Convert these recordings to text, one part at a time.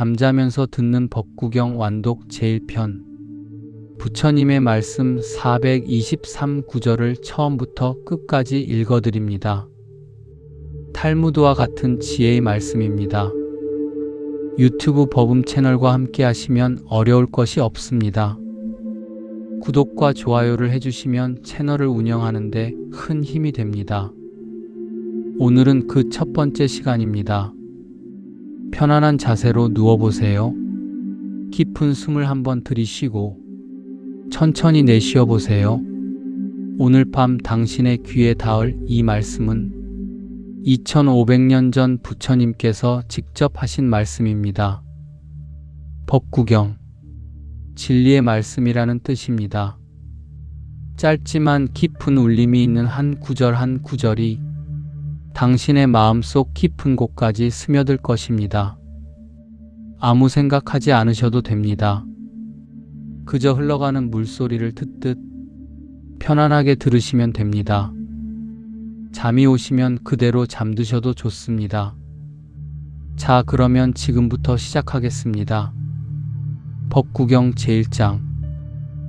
잠자면서 듣는 법구경 완독 제1편. 부처님의 말씀 423구절을 처음부터 끝까지 읽어드립니다. 탈무드와 같은 지혜의 말씀입니다. 유튜브 법음 채널과 함께 하시면 어려울 것이 없습니다. 구독과 좋아요를 해주시면 채널을 운영하는데 큰 힘이 됩니다. 오늘은 그 첫 번째 시간입니다. 편안한 자세로 누워보세요. 깊은 숨을 한번 들이쉬고 천천히 내쉬어 보세요. 오늘 밤 당신의 귀에 닿을 이 말씀은 2500년 전 부처님께서 직접 하신 말씀입니다. 법구경, 진리의 말씀이라는 뜻입니다. 짧지만 깊은 울림이 있는 한 구절 한 구절이 당신의 마음속 깊은 곳까지 스며들 것입니다. 아무 생각하지 않으셔도 됩니다. 그저 흘러가는 물소리를 듣듯 편안하게 들으시면 됩니다. 잠이 오시면 그대로 잠드셔도 좋습니다. 자, 그러면 지금부터 시작하겠습니다. 법구경 제1장,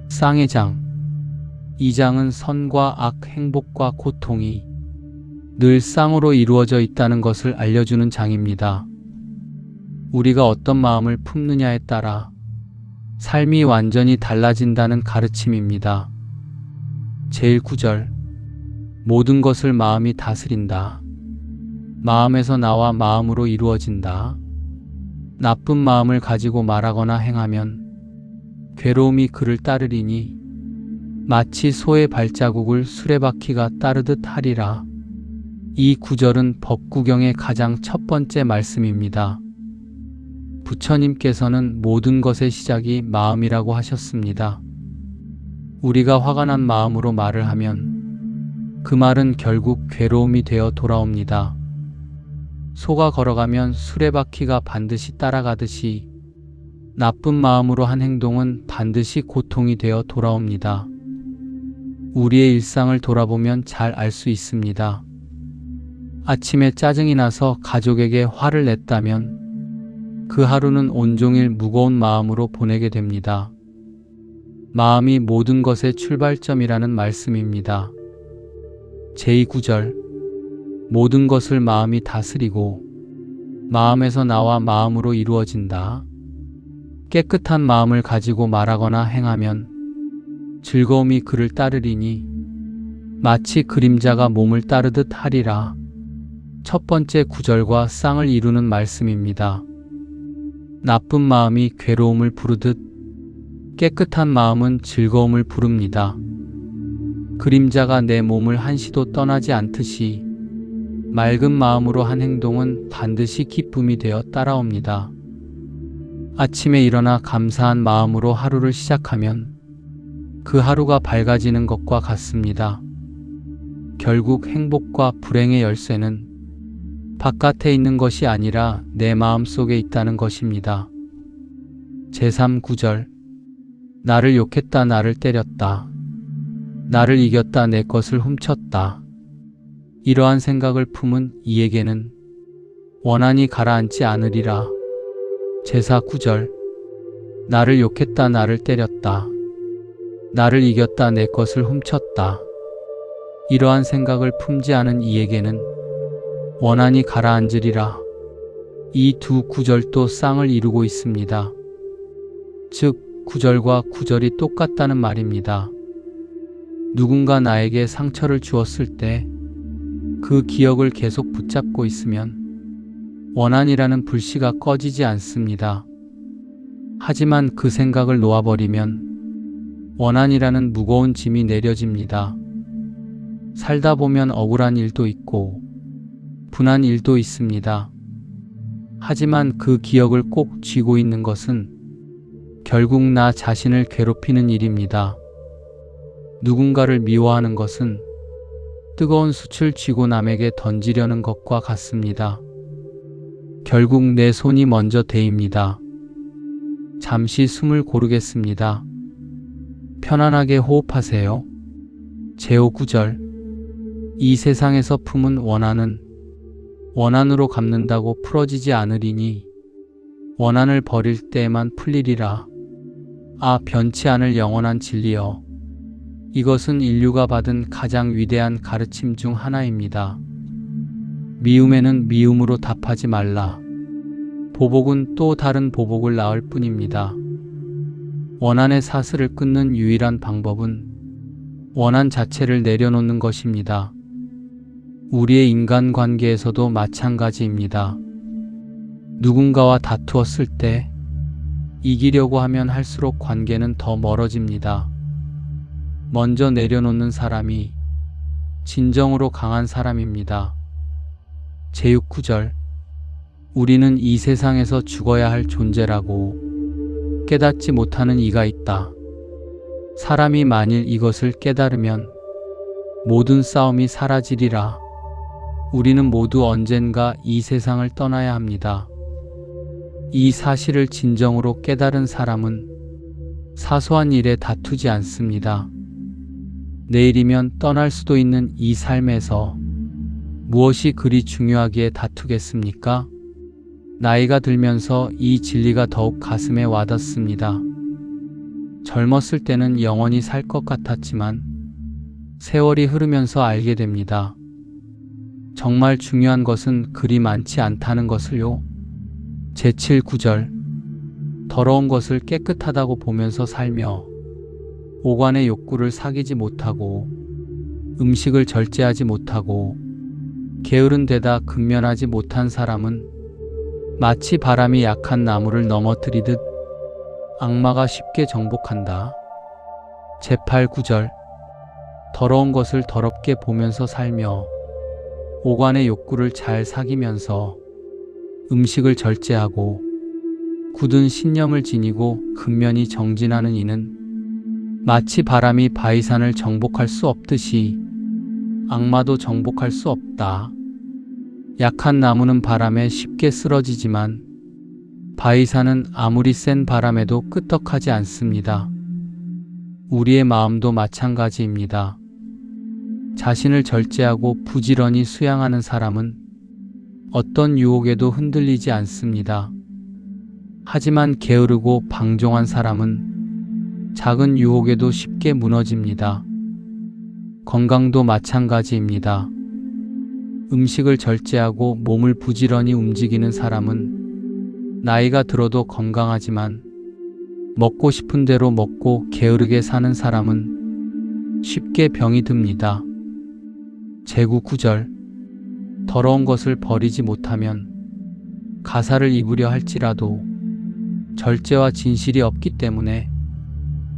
쌍의 장. 이 장은 선과 악, 행복과 고통이 늘 쌍으로 이루어져 있다는 것을 알려주는 장입니다. 우리가 어떤 마음을 품느냐에 따라 삶이 완전히 달라진다는 가르침입니다. 제1구절, 모든 것을 마음이 다스린다. 마음에서 나와 마음으로 이루어진다. 나쁜 마음을 가지고 말하거나 행하면 괴로움이 그를 따르리니 마치 소의 발자국을 수레바퀴가 따르듯 하리라. 이 구절은 법구경의 가장 첫 번째 말씀입니다. 부처님께서는 모든 것의 시작이 마음이라고 하셨습니다. 우리가 화가 난 마음으로 말을 하면 그 말은 결국 괴로움이 되어 돌아옵니다. 소가 걸어가면 수레바퀴가 반드시 따라가듯이 나쁜 마음으로 한 행동은 반드시 고통이 되어 돌아옵니다. 우리의 일상을 돌아보면 잘 알 수 있습니다. 아침에 짜증이 나서 가족에게 화를 냈다면 그 하루는 온종일 무거운 마음으로 보내게 됩니다. 마음이 모든 것의 출발점이라는 말씀입니다. 제2구절, 모든 것을 마음이 다스리고 마음에서 나와 마음으로 이루어진다. 깨끗한 마음을 가지고 말하거나 행하면 즐거움이 그를 따르리니 마치 그림자가 몸을 따르듯 하리라. 첫 번째 구절과 쌍을 이루는 말씀입니다. 나쁜 마음이 괴로움을 부르듯 깨끗한 마음은 즐거움을 부릅니다. 그림자가 내 몸을 한시도 떠나지 않듯이 맑은 마음으로 한 행동은 반드시 기쁨이 되어 따라옵니다. 아침에 일어나 감사한 마음으로 하루를 시작하면 그 하루가 밝아지는 것과 같습니다. 결국 행복과 불행의 열쇠는 바깥에 있는 것이 아니라 내 마음 속에 있다는 것입니다. 제3구절, 나를 욕했다, 나를 때렸다. 나를 이겼다, 내 것을 훔쳤다. 이러한 생각을 품은 이에게는 원한이 가라앉지 않으리라. 제4구절, 나를 욕했다, 나를 때렸다. 나를 이겼다, 내 것을 훔쳤다. 이러한 생각을 품지 않은 이에게는 원한이 가라앉으리라. 이 두 구절도 쌍을 이루고 있습니다. 즉, 구절과 구절이 똑같다는 말입니다. 누군가 나에게 상처를 주었을 때 그 기억을 계속 붙잡고 있으면 원한이라는 불씨가 꺼지지 않습니다. 하지만 그 생각을 놓아버리면 원한이라는 무거운 짐이 내려집니다. 살다 보면 억울한 일도 있고 분한 일도 있습니다. 하지만 그 기억을 꼭 쥐고 있는 것은 결국 나 자신을 괴롭히는 일입니다. 누군가를 미워하는 것은 뜨거운 숯을 쥐고 남에게 던지려는 것과 같습니다. 결국 내 손이 먼저 데입니다. 잠시 숨을 고르겠습니다. 편안하게 호흡하세요. 제5구절, 이 세상에서 품은 원한은 원한으로 갚는다고 풀어지지 않으리니 원한을 버릴 때에만 풀리리라. 아, 변치 않을 영원한 진리여. 이것은 인류가 받은 가장 위대한 가르침 중 하나입니다. 미움에는 미움으로 답하지 말라. 보복은 또 다른 보복을 낳을 뿐입니다. 원한의 사슬을 끊는 유일한 방법은 원한 자체를 내려놓는 것입니다. 우리의 인간관계에서도 마찬가지입니다. 누군가와 다투었을 때 이기려고 하면 할수록 관계는 더 멀어집니다. 먼저 내려놓는 사람이 진정으로 강한 사람입니다. 제6구절. 우리는 이 세상에서 죽어야 할 존재라고 깨닫지 못하는 이가 있다. 사람이 만일 이것을 깨달으면 모든 싸움이 사라지리라. 우리는 모두 언젠가 이 세상을 떠나야 합니다. 이 사실을 진정으로 깨달은 사람은 사소한 일에 다투지 않습니다. 내일이면 떠날 수도 있는 이 삶에서 무엇이 그리 중요하기에 다투겠습니까? 나이가 들면서 이 진리가 더욱 가슴에 와닿습니다. 젊었을 때는 영원히 살 것 같았지만 세월이 흐르면서 알게 됩니다. 정말 중요한 것은 그리 많지 않다는 것을요. 제7구절. 더러운 것을 깨끗하다고 보면서 살며 오관의 욕구를 사귀지 못하고 음식을 절제하지 못하고 게으른 데다 근면하지 못한 사람은 마치 바람이 약한 나무를 넘어뜨리듯 악마가 쉽게 정복한다. 제8구절. 더러운 것을 더럽게 보면서 살며 오관의 욕구를 잘 사귀면서 음식을 절제하고 굳은 신념을 지니고 근면히 정진하는 이는 마치 바람이 바위산을 정복할 수 없듯이 악마도 정복할 수 없다. 약한 나무는 바람에 쉽게 쓰러지지만 바위산은 아무리 센 바람에도 끄떡하지 않습니다. 우리의 마음도 마찬가지입니다. 자신을 절제하고 부지런히 수양하는 사람은 어떤 유혹에도 흔들리지 않습니다. 하지만 게으르고 방종한 사람은 작은 유혹에도 쉽게 무너집니다. 건강도 마찬가지입니다. 음식을 절제하고 몸을 부지런히 움직이는 사람은 나이가 들어도 건강하지만 먹고 싶은 대로 먹고 게으르게 사는 사람은 쉽게 병이 듭니다. 제9구절. 더러운 것을 버리지 못하면 가사를 입으려 할지라도 절제와 진실이 없기 때문에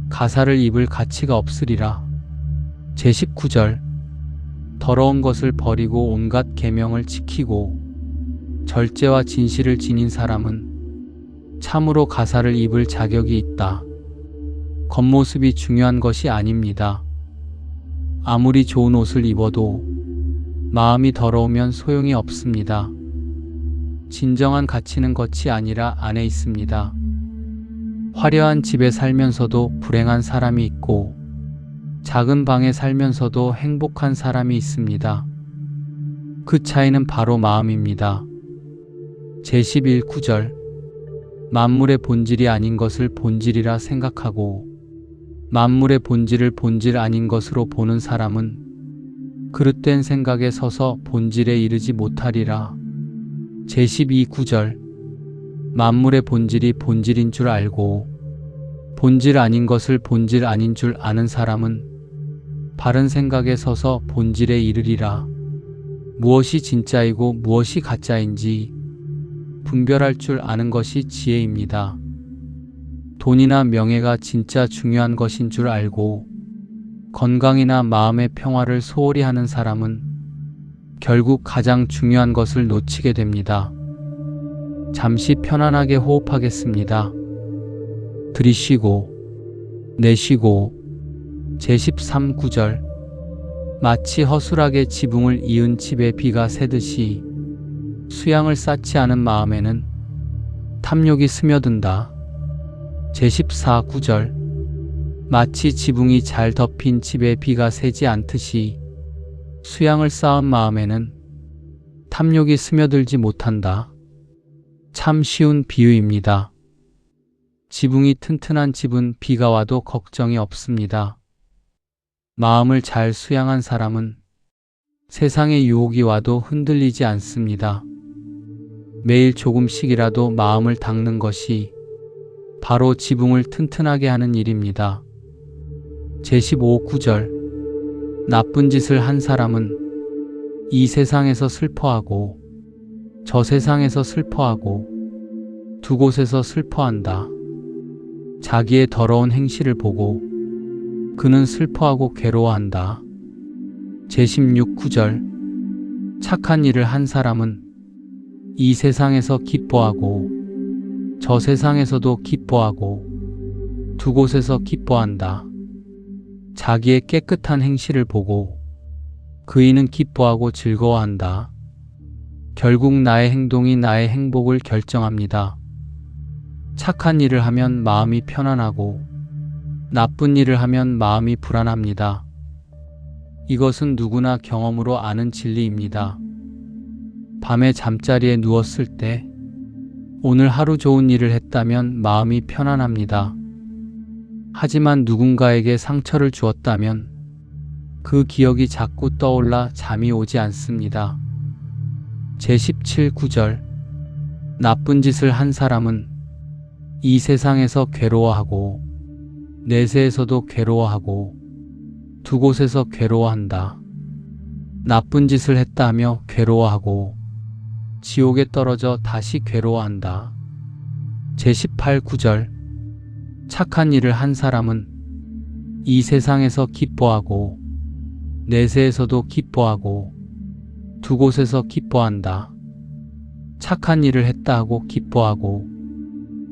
가사를 입을 가치가 없으리라. 제10구절. 더러운 것을 버리고 온갖 계명을 지키고 절제와 진실을 지닌 사람은 참으로 가사를 입을 자격이 있다. 겉모습이 중요한 것이 아닙니다. 아무리 좋은 옷을 입어도 마음이 더러우면 소용이 없습니다. 진정한 가치는 겉이 아니라 안에 있습니다. 화려한 집에 살면서도 불행한 사람이 있고 작은 방에 살면서도 행복한 사람이 있습니다. 그 차이는 바로 마음입니다. 제11구절. 만물의 본질이 아닌 것을 본질이라 생각하고 만물의 본질을 본질 아닌 것으로 보는 사람은 그릇된 생각에 서서 본질에 이르지 못하리라. 제12구절. 만물의 본질이 본질인 줄 알고 본질 아닌 것을 본질 아닌 줄 아는 사람은 바른 생각에 서서 본질에 이르리라. 무엇이 진짜이고 무엇이 가짜인지 분별할 줄 아는 것이 지혜입니다. 돈이나 명예가 진짜 중요한 것인 줄 알고 건강이나 마음의 평화를 소홀히 하는 사람은 결국 가장 중요한 것을 놓치게 됩니다. 잠시 편안하게 호흡하겠습니다. 들이쉬고 내쉬고. 제13구절. 마치 허술하게 지붕을 이은 집에 비가 새듯이 수양을 쌓지 않은 마음에는 탐욕이 스며든다. 제14구절. 마치 지붕이 잘 덮인 집에 비가 새지 않듯이 수양을 쌓은 마음에는 탐욕이 스며들지 못한다. 참 쉬운 비유입니다. 지붕이 튼튼한 집은 비가 와도 걱정이 없습니다. 마음을 잘 수양한 사람은 세상의 유혹이 와도 흔들리지 않습니다. 매일 조금씩이라도 마음을 닦는 것이 바로 지붕을 튼튼하게 하는 일입니다. 제15구절 나쁜 짓을 한 사람은 이 세상에서 슬퍼하고 저 세상에서 슬퍼하고 두 곳에서 슬퍼한다. 자기의 더러운 행실을 보고 그는 슬퍼하고 괴로워한다. 제16구절 착한 일을 한 사람은 이 세상에서 기뻐하고 저 세상에서도 기뻐하고 두 곳에서 기뻐한다. 자기의 깨끗한 행실을 보고 그이는 기뻐하고 즐거워한다. 결국 나의 행동이 나의 행복을 결정합니다. 착한 일을 하면 마음이 편안하고 나쁜 일을 하면 마음이 불안합니다. 이것은 누구나 경험으로 아는 진리입니다. 밤에 잠자리에 누웠을 때 오늘 하루 좋은 일을 했다면 마음이 편안합니다. 하지만 누군가에게 상처를 주었다면 그 기억이 자꾸 떠올라 잠이 오지 않습니다. 제17구절 나쁜 짓을 한 사람은 이 세상에서 괴로워하고 내세에서도 괴로워하고 두 곳에서 괴로워한다. 나쁜 짓을 했다 하며 괴로워하고 지옥에 떨어져 다시 괴로워한다. 제18구절 착한 일을 한 사람은 이 세상에서 기뻐하고 내세에서도 기뻐하고 두 곳에서 기뻐한다. 착한 일을 했다 하고 기뻐하고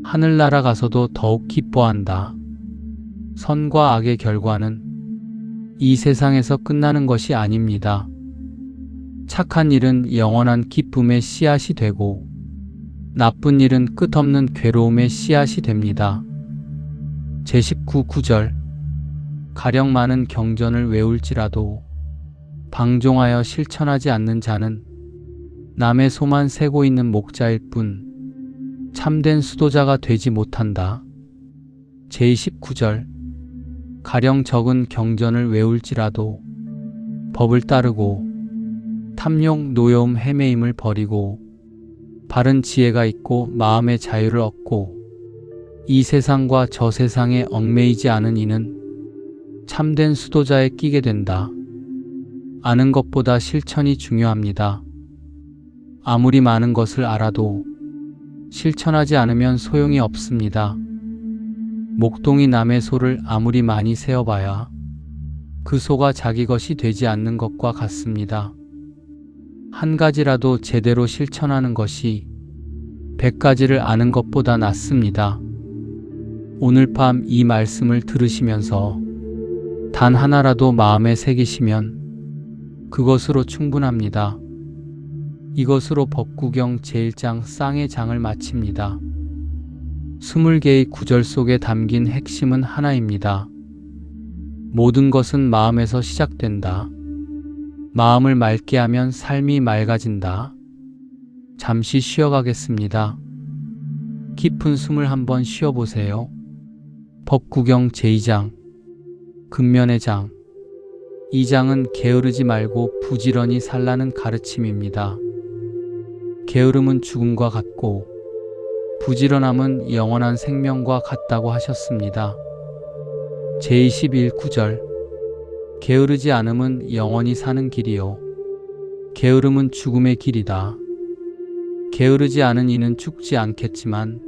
하늘나라 가서도 더욱 기뻐한다. 선과 악의 결과는 이 세상에서 끝나는 것이 아닙니다. 착한 일은 영원한 기쁨의 씨앗이 되고 나쁜 일은 끝없는 괴로움의 씨앗이 됩니다. 제19구절 가령 많은 경전을 외울지라도 방종하여 실천하지 않는 자는 남의 소만 세고 있는 목자일 뿐 참된 수도자가 되지 못한다. 제29절 가령 적은 경전을 외울지라도 법을 따르고 탐욕, 노여움, 헤매임을 버리고 바른 지혜가 있고 마음의 자유를 얻고 이 세상과 저 세상에 얽매이지 않은 이는 참된 수도자에 끼게 된다. 아는 것보다 실천이 중요합니다. 아무리 많은 것을 알아도 실천하지 않으면 소용이 없습니다. 목동이 남의 소를 아무리 많이 세어봐야 그 소가 자기 것이 되지 않는 것과 같습니다. 한 가지라도 제대로 실천하는 것이 100가지를 아는 것보다 낫습니다. 오늘 밤 이 말씀을 들으시면서 단 하나라도 마음에 새기시면 그것으로 충분합니다. 이것으로 법구경 제1장 쌍의 장을 마칩니다. 20개의 구절 속에 담긴 핵심은 하나입니다. 모든 것은 마음에서 시작된다. 마음을 맑게 하면 삶이 맑아진다. 잠시 쉬어가겠습니다. 깊은 숨을 한번 쉬어보세요. 법구경 제2장 근면의 장. 이 장은 게으르지 말고 부지런히 살라는 가르침입니다. 게으름은 죽음과 같고 부지런함은 영원한 생명과 같다고 하셨습니다. 제21구절 게으르지 않음은 영원히 사는 길이요 게으름은 죽음의 길이다. 게으르지 않은 이는 죽지 않겠지만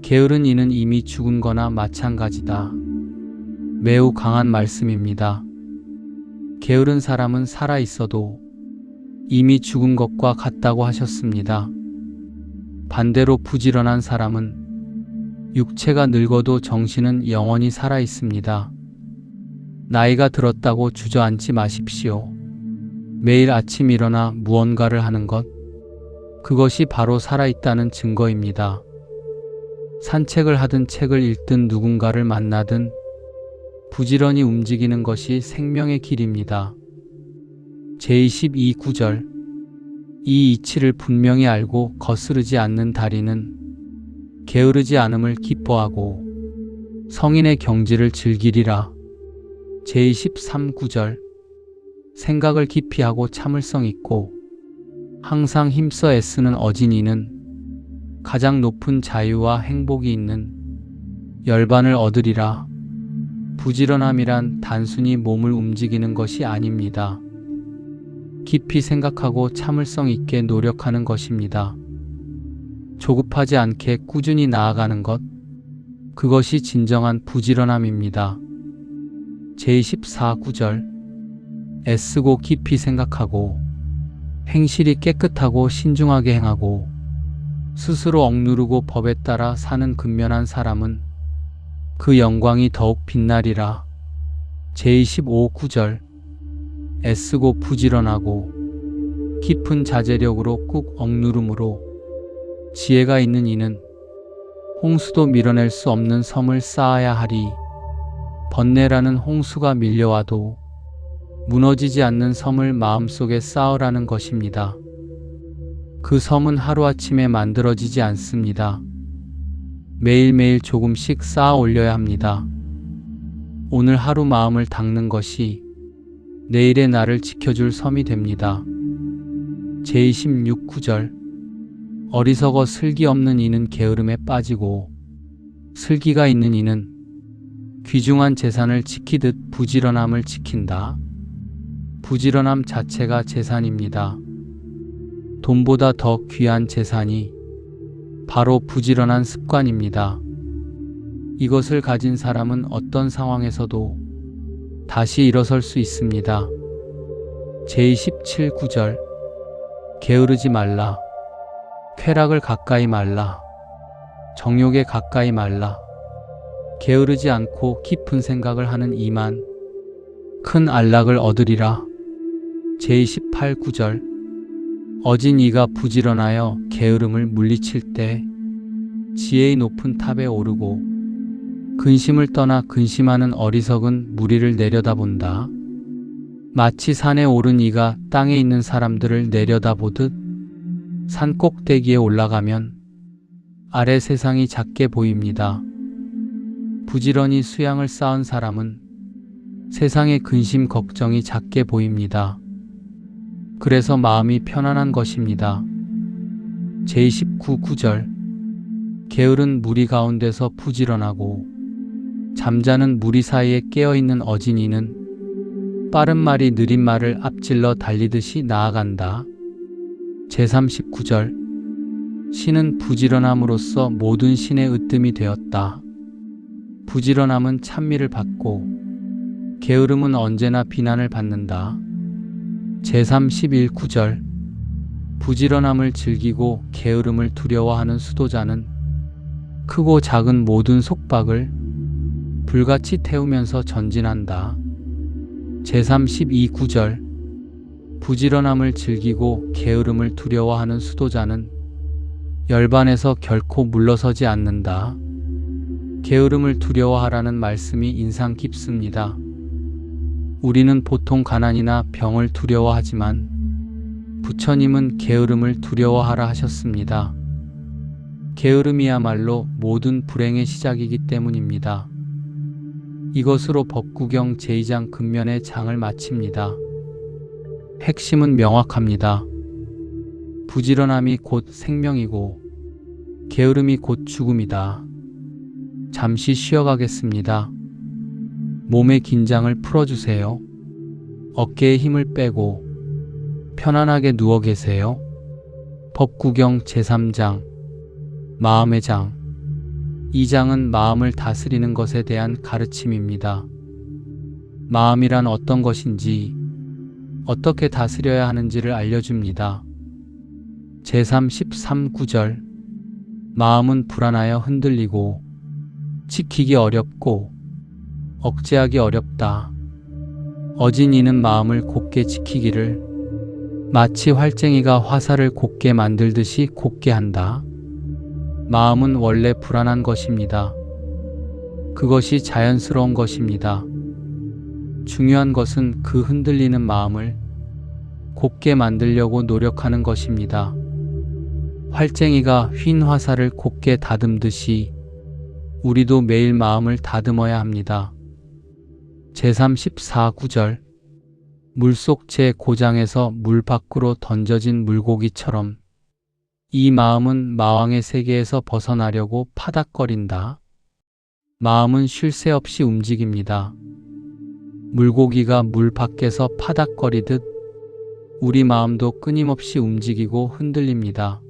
게으른 이는 이미 죽은 거나 마찬가지다. 매우 강한 말씀입니다. 게으른 사람은 살아있어도 이미 죽은 것과 같다고 하셨습니다. 반대로 부지런한 사람은 육체가 늙어도 정신은 영원히 살아있습니다. 나이가 들었다고 주저앉지 마십시오. 매일 아침 일어나 무언가를 하는 것, 그것이 바로 살아있다는 증거입니다. 산책을 하든 책을 읽든 누군가를 만나든 부지런히 움직이는 것이 생명의 길입니다. 제22구절 이 이치를 분명히 알고 거스르지 않는 다리는 게으르지 않음을 기뻐하고 성인의 경지를 즐기리라. 제23구절 생각을 깊이 하고 참을성 있고 항상 힘써 애쓰는 어진이는 가장 높은 자유와 행복이 있는 열반을 얻으리라. 부지런함이란 단순히 몸을 움직이는 것이 아닙니다. 깊이 생각하고 참을성 있게 노력하는 것입니다. 조급하지 않게 꾸준히 나아가는 것, 그것이 진정한 부지런함입니다. 제24구절 애쓰고 깊이 생각하고 행실이 깨끗하고 신중하게 행하고 스스로 억누르고 법에 따라 사는 근면한 사람은 그 영광이 더욱 빛나리라. 제25구절 애쓰고 부지런하고 깊은 자제력으로 꾹 억누름으로 지혜가 있는 이는 홍수도 밀어낼 수 없는 섬을 쌓아야 하리. 번뇌라는 홍수가 밀려와도 무너지지 않는 섬을 마음속에 쌓으라는 것입니다. 그 섬은 하루아침에 만들어지지 않습니다. 매일매일 조금씩 쌓아 올려야 합니다. 오늘 하루 마음을 닦는 것이 내일의 나를 지켜줄 섬이 됩니다. 제26구절 어리석어 슬기 없는 이는 게으름에 빠지고 슬기가 있는 이는 귀중한 재산을 지키듯 부지런함을 지킨다. 부지런함 자체가 재산입니다. 돈보다 더 귀한 재산이 바로 부지런한 습관입니다. 이것을 가진 사람은 어떤 상황에서도 다시 일어설 수 있습니다. 제27구절 게으르지 말라. 쾌락을 가까이 말라. 정욕에 가까이 말라. 게으르지 않고 깊은 생각을 하는 이만 큰 안락을 얻으리라. 제28구절 어진 이가 부지런하여 게으름을 물리칠 때 지혜의 높은 탑에 오르고 근심을 떠나 근심하는 어리석은 무리를 내려다본다. 마치 산에 오른 이가 땅에 있는 사람들을 내려다보듯 산 꼭대기에 올라가면 아래 세상이 작게 보입니다. 부지런히 수양을 쌓은 사람은 세상의 근심 걱정이 작게 보입니다. 그래서 마음이 편안한 것입니다. 제29구절 게으른 무리 가운데서 부지런하고 잠자는 무리 사이에 깨어있는 어진이는 빠른 말이 느린 말을 앞질러 달리듯이 나아간다. 제39절 신은 부지런함으로써 모든 신의 으뜸이 되었다. 부지런함은 찬미를 받고 게으름은 언제나 비난을 받는다. 제31구절 부지런함을 즐기고 게으름을 두려워하는 수도자는 크고 작은 모든 속박을 불같이 태우면서 전진한다. 제32구절 부지런함을 즐기고 게으름을 두려워하는 수도자는 열반에서 결코 물러서지 않는다. 게으름을 두려워하라는 말씀이 인상 깊습니다. 우리는 보통 가난이나 병을 두려워하지만 부처님은 게으름을 두려워하라 하셨습니다. 게으름이야말로 모든 불행의 시작이기 때문입니다. 이것으로 법구경 제2장 근면의 장을 마칩니다. 핵심은 명확합니다. 부지런함이 곧 생명이고 게으름이 곧 죽음이다. 잠시 쉬어가겠습니다. 몸의 긴장을 풀어주세요. 어깨에 힘을 빼고 편안하게 누워 계세요. 법구경 제3장 마음의 장. 이 장은 마음을 다스리는 것에 대한 가르침입니다. 마음이란 어떤 것인지, 어떻게 다스려야 하는지를 알려줍니다. 제33구절 마음은 불안하여 흔들리고 지키기 어렵고 억제하기 어렵다. 어진 이는 마음을 곧게 지키기를 마치 활쟁이가 화살을 곧게 만들듯이 곧게 한다. 마음은 원래 불안한 것입니다. 그것이 자연스러운 것입니다. 중요한 것은 그 흔들리는 마음을 곱게 만들려고 노력하는 것입니다. 활쟁이가 휜 화살을 곱게 다듬듯이 우리도 매일 마음을 다듬어야 합니다. 제34구절 물속 제 고장에서 물 밖으로 던져진 물고기처럼 이 마음은 마왕의 세계에서 벗어나려고 파닥거린다. 마음은 쉴 새 없이 움직입니다. 물고기가 물 밖에서 파닥거리듯 우리 마음도 끊임없이 움직이고 흔들립니다.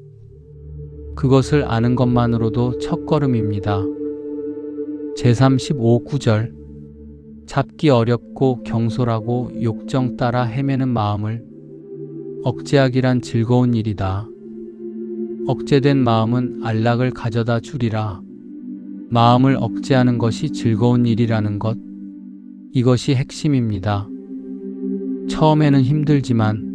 그것을 아는 것만으로도 첫걸음입니다. 제35구절 잡기 어렵고 경솔하고 욕정 따라 헤매는 마음을 억제하기란 즐거운 일이다. 억제된 마음은 안락을 가져다 주리라. 마음을 억제하는 것이 즐거운 일이라는 것, 이것이 핵심입니다. 처음에는 힘들지만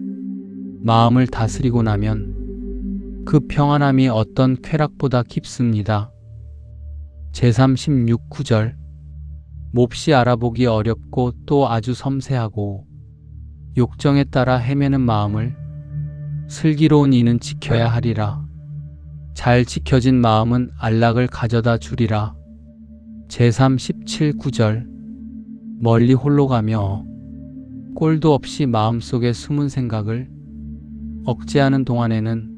마음을 다스리고 나면 그 평안함이 어떤 쾌락보다 깊습니다. 제36구절 몹시 알아보기 어렵고 또 아주 섬세하고 욕정에 따라 헤매는 마음을 슬기로운 이는 지켜야 하리라. 잘 지켜진 마음은 안락을 가져다 주리라. 제37구절 멀리 홀로 가며 꼴도 없이 마음속에 숨은 생각을 억제하는 동안에는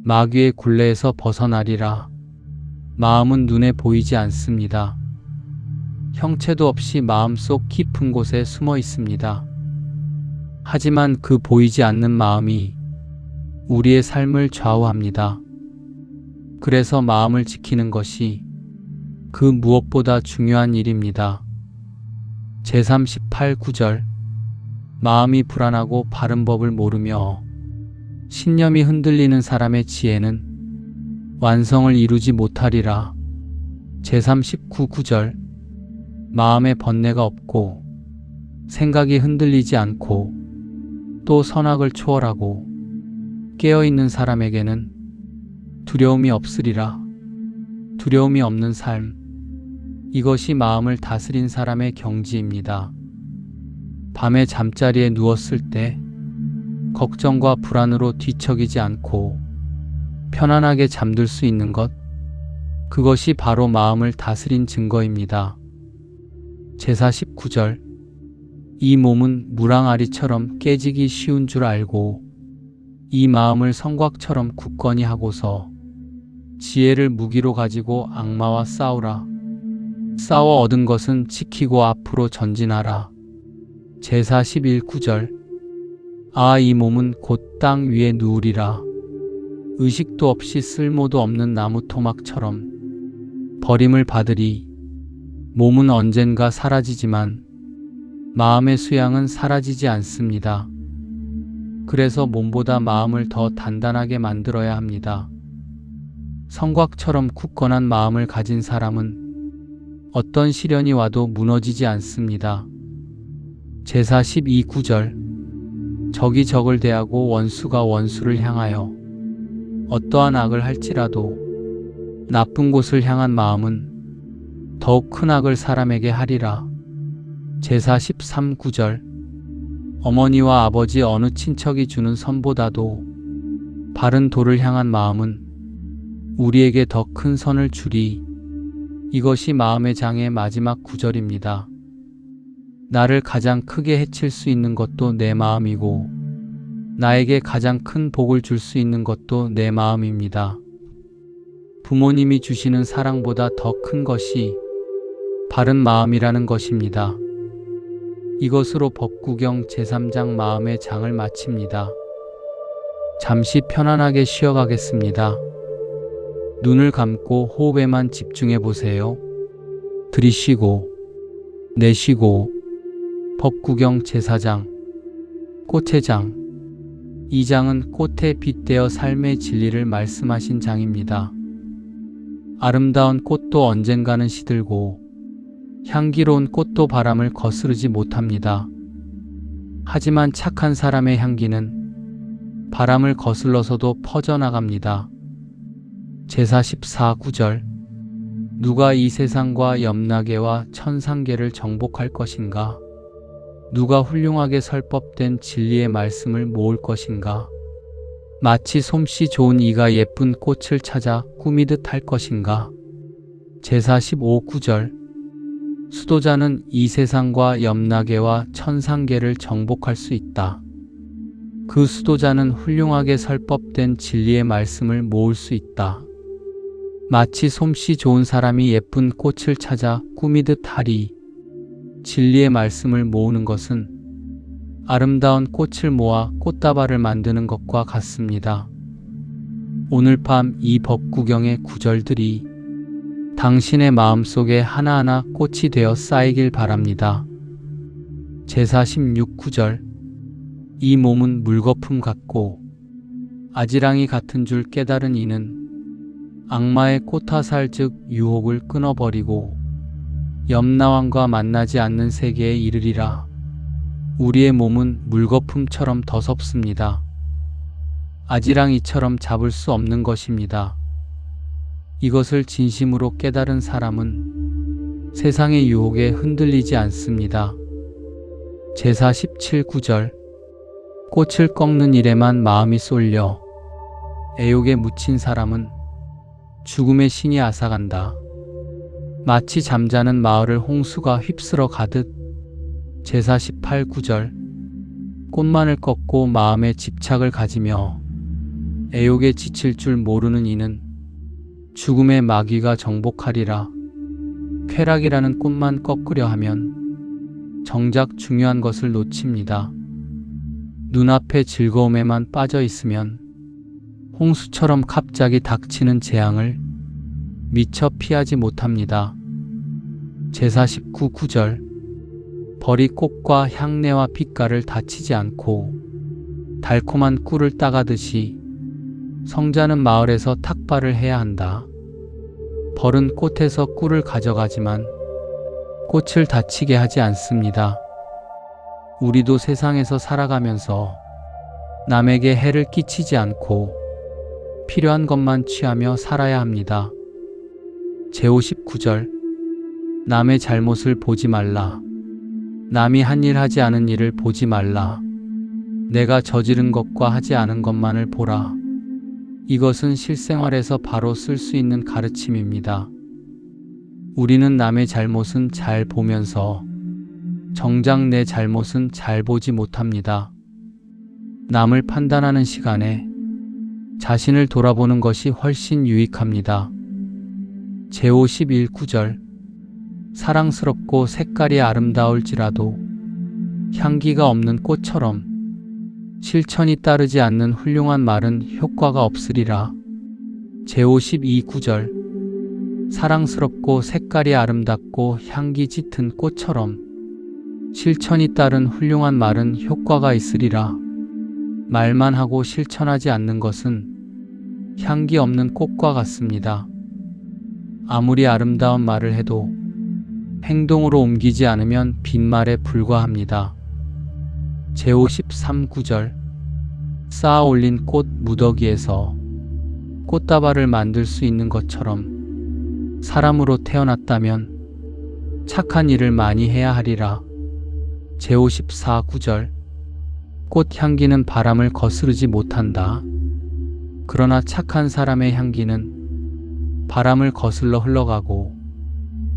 마귀의 굴레에서 벗어나리라. 마음은 눈에 보이지 않습니다. 형체도 없이 마음속 깊은 곳에 숨어 있습니다. 하지만 그 보이지 않는 마음이 우리의 삶을 좌우합니다. 그래서 마음을 지키는 것이 그 무엇보다 중요한 일입니다. 제38구절 마음이 불안하고 바른 법을 모르며 신념이 흔들리는 사람의 지혜는 완성을 이루지 못하리라. 제39구절 마음에 번뇌가 없고 생각이 흔들리지 않고 또 선악을 초월하고 깨어있는 사람에게는 두려움이 없으리라. 두려움이 없는 삶, 이것이 마음을 다스린 사람의 경지입니다. 밤에 잠자리에 누웠을 때 걱정과 불안으로 뒤척이지 않고 편안하게 잠들 수 있는 것, 그것이 바로 마음을 다스린 증거입니다. 제49구절 이 몸은 무랑아리처럼 깨지기 쉬운 줄 알고 이 마음을 성곽처럼 굳건히 하고서 지혜를 무기로 가지고 악마와 싸우라. 싸워 얻은 것은 지키고 앞으로 전진하라. 제41구절 아 이 몸은 곧 땅 위에 누우리라. 의식도 없이 쓸모도 없는 나무 토막처럼 버림을 받으리. 몸은 언젠가 사라지지만 마음의 수양은 사라지지 않습니다. 그래서 몸보다 마음을 더 단단하게 만들어야 합니다. 성곽처럼 굳건한 마음을 가진 사람은 어떤 시련이 와도 무너지지 않습니다. 제42구절 적이 적을 대하고 원수가 원수를 향하여 어떠한 악을 할지라도 나쁜 곳을 향한 마음은 더욱 큰 악을 사람에게 하리라. 제43구절 어머니와 아버지 어느 친척이 주는 선보다도 바른 도를 향한 마음은 우리에게 더 큰 선을 주리. 이것이 마음의 장의 마지막 구절입니다. 나를 가장 크게 해칠 수 있는 것도 내 마음이고 나에게 가장 큰 복을 줄 수 있는 것도 내 마음입니다. 부모님이 주시는 사랑보다 더 큰 것이 바른 마음이라는 것입니다. 이것으로 법구경 제3장 마음의 장을 마칩니다. 잠시 편안하게 쉬어가겠습니다. 눈을 감고 호흡에만 집중해 보세요. 들이쉬고 내쉬고. 법구경 제4장 꽃의 장. 이 장은 꽃에 빗대어 삶의 진리를 말씀하신 장입니다. 아름다운 꽃도 언젠가는 시들고 향기로운 꽃도 바람을 거스르지 못합니다. 하지만 착한 사람의 향기는 바람을 거슬러서도 퍼져나갑니다. 제44구절 누가 이 세상과 염라계와 천상계를 정복할 것인가? 누가 훌륭하게 설법된 진리의 말씀을 모을 것인가? 마치 솜씨 좋은 이가 예쁜 꽃을 찾아 꾸미듯 할 것인가? 제사 15구절. 수도자는 이 세상과 염라계와 천상계를 정복할 수 있다. 그 수도자는 훌륭하게 설법된 진리의 말씀을 모을 수 있다. 마치 솜씨 좋은 사람이 예쁜 꽃을 찾아 꾸미듯 하리. 진리의 말씀을 모으는 것은 아름다운 꽃을 모아 꽃다발을 만드는 것과 같습니다. 오늘 밤 이 법구경의 구절들이 당신의 마음속에 하나하나 꽃이 되어 쌓이길 바랍니다. 제사 16구절. 이 몸은 물거품 같고 아지랑이 같은 줄 깨달은 이는 악마의 꽃화살 즉 유혹을 끊어버리고 염라왕과 만나지 않는 세계에 이르리라. 우리의 몸은 물거품처럼 더섭습니다. 아지랑이처럼 잡을 수 없는 것입니다. 이것을 진심으로 깨달은 사람은 세상의 유혹에 흔들리지 않습니다. 제사 17구절. 꽃을 꺾는 일에만 마음이 쏠려 애욕에 묻힌 사람은 죽음의 신이 앗아간다. 마치 잠자는 마을을 홍수가 휩쓸어 가듯. 제사 18구절. 꽃만을 꺾고 마음에 집착을 가지며 애욕에 지칠 줄 모르는 이는 죽음의 마귀가 정복하리라. 쾌락이라는 꽃만 꺾으려 하면 정작 중요한 것을 놓칩니다. 눈앞의 즐거움에만 빠져 있으면 홍수처럼 갑자기 닥치는 재앙을 미처 피하지 못합니다. 제사 19구절. 벌이 꽃과 향내와 빛깔을 다치지 않고 달콤한 꿀을 따가듯이 성자는 마을에서 탁발을 해야 한다. 벌은 꽃에서 꿀을 가져가지만 꽃을 다치게 하지 않습니다. 우리도 세상에서 살아가면서 남에게 해를 끼치지 않고 필요한 것만 취하며 살아야 합니다. 제오 19절. 남의 잘못을 보지 말라. 남이 한 일 하지 않은 일을 보지 말라. 내가 저지른 것과 하지 않은 것만을 보라. 이것은 실생활에서 바로 쓸 수 있는 가르침입니다. 우리는 남의 잘못은 잘 보면서 정작 내 잘못은 잘 보지 못합니다. 남을 판단하는 시간에 자신을 돌아보는 것이 훨씬 유익합니다. 제오 11구절. 사랑스럽고 색깔이 아름다울지라도 향기가 없는 꽃처럼 실천이 따르지 않는 훌륭한 말은 효과가 없으리라. 제오 12구절. 사랑스럽고 색깔이 아름답고 향기 짙은 꽃처럼 실천이 따른 훌륭한 말은 효과가 있으리라. 말만 하고 실천하지 않는 것은 향기 없는 꽃과 같습니다. 아무리 아름다운 말을 해도 행동으로 옮기지 않으면 빈말에 불과합니다. 제오 13구절. 쌓아 올린 꽃 무더기에서 꽃다발을 만들 수 있는 것처럼 사람으로 태어났다면 착한 일을 많이 해야 하리라. 제오 14구절. 꽃 향기는 바람을 거스르지 못한다. 그러나 착한 사람의 향기는 바람을 거슬러 흘러가고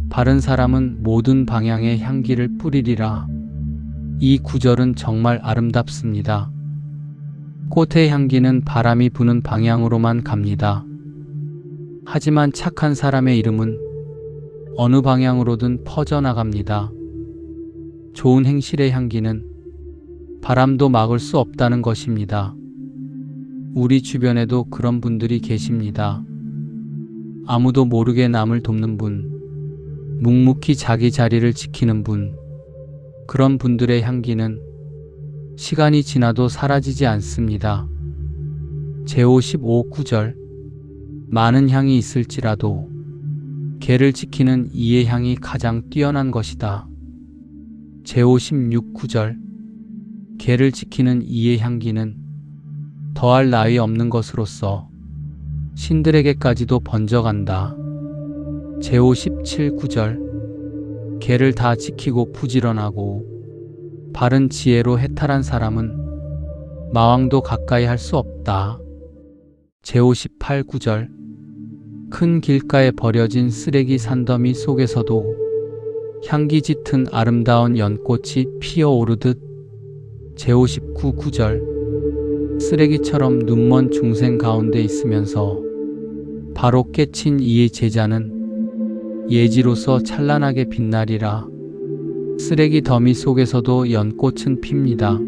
바른 사람은 모든 방향의 향기를 뿌리리라. 이 구절은 정말 아름답습니다. 꽃의 향기는 바람이 부는 방향으로만 갑니다. 하지만 착한 사람의 이름은 어느 방향으로든 퍼져나갑니다. 좋은 행실의 향기는 바람도 막을 수 없다는 것입니다. 우리 주변에도 그런 분들이 계십니다. 아무도 모르게 남을 돕는 분, 묵묵히 자기 자리를 지키는 분, 그런 분들의 향기는 시간이 지나도 사라지지 않습니다. 제오 15구절. 많은 향이 있을지라도 개를 지키는 이의 향이 가장 뛰어난 것이다. 제오 16구절. 개를 지키는 이의 향기는 더할 나위 없는 것으로서 신들에게까지도 번져간다. 제오 17구절. 개를 다 지키고 부지런하고 바른 지혜로 해탈한 사람은 마왕도 가까이 할 수 없다. 제58 구절. 큰 길가에 버려진 쓰레기 산더미 속에서도 향기 짙은 아름다운 연꽃이 피어오르듯. 제59 구절. 쓰레기처럼 눈먼 중생 가운데 있으면서 바로 깨친 이의 제자는 예지로서 찬란하게 빛나리라. 쓰레기 더미 속에서도 연꽃은 핍니다.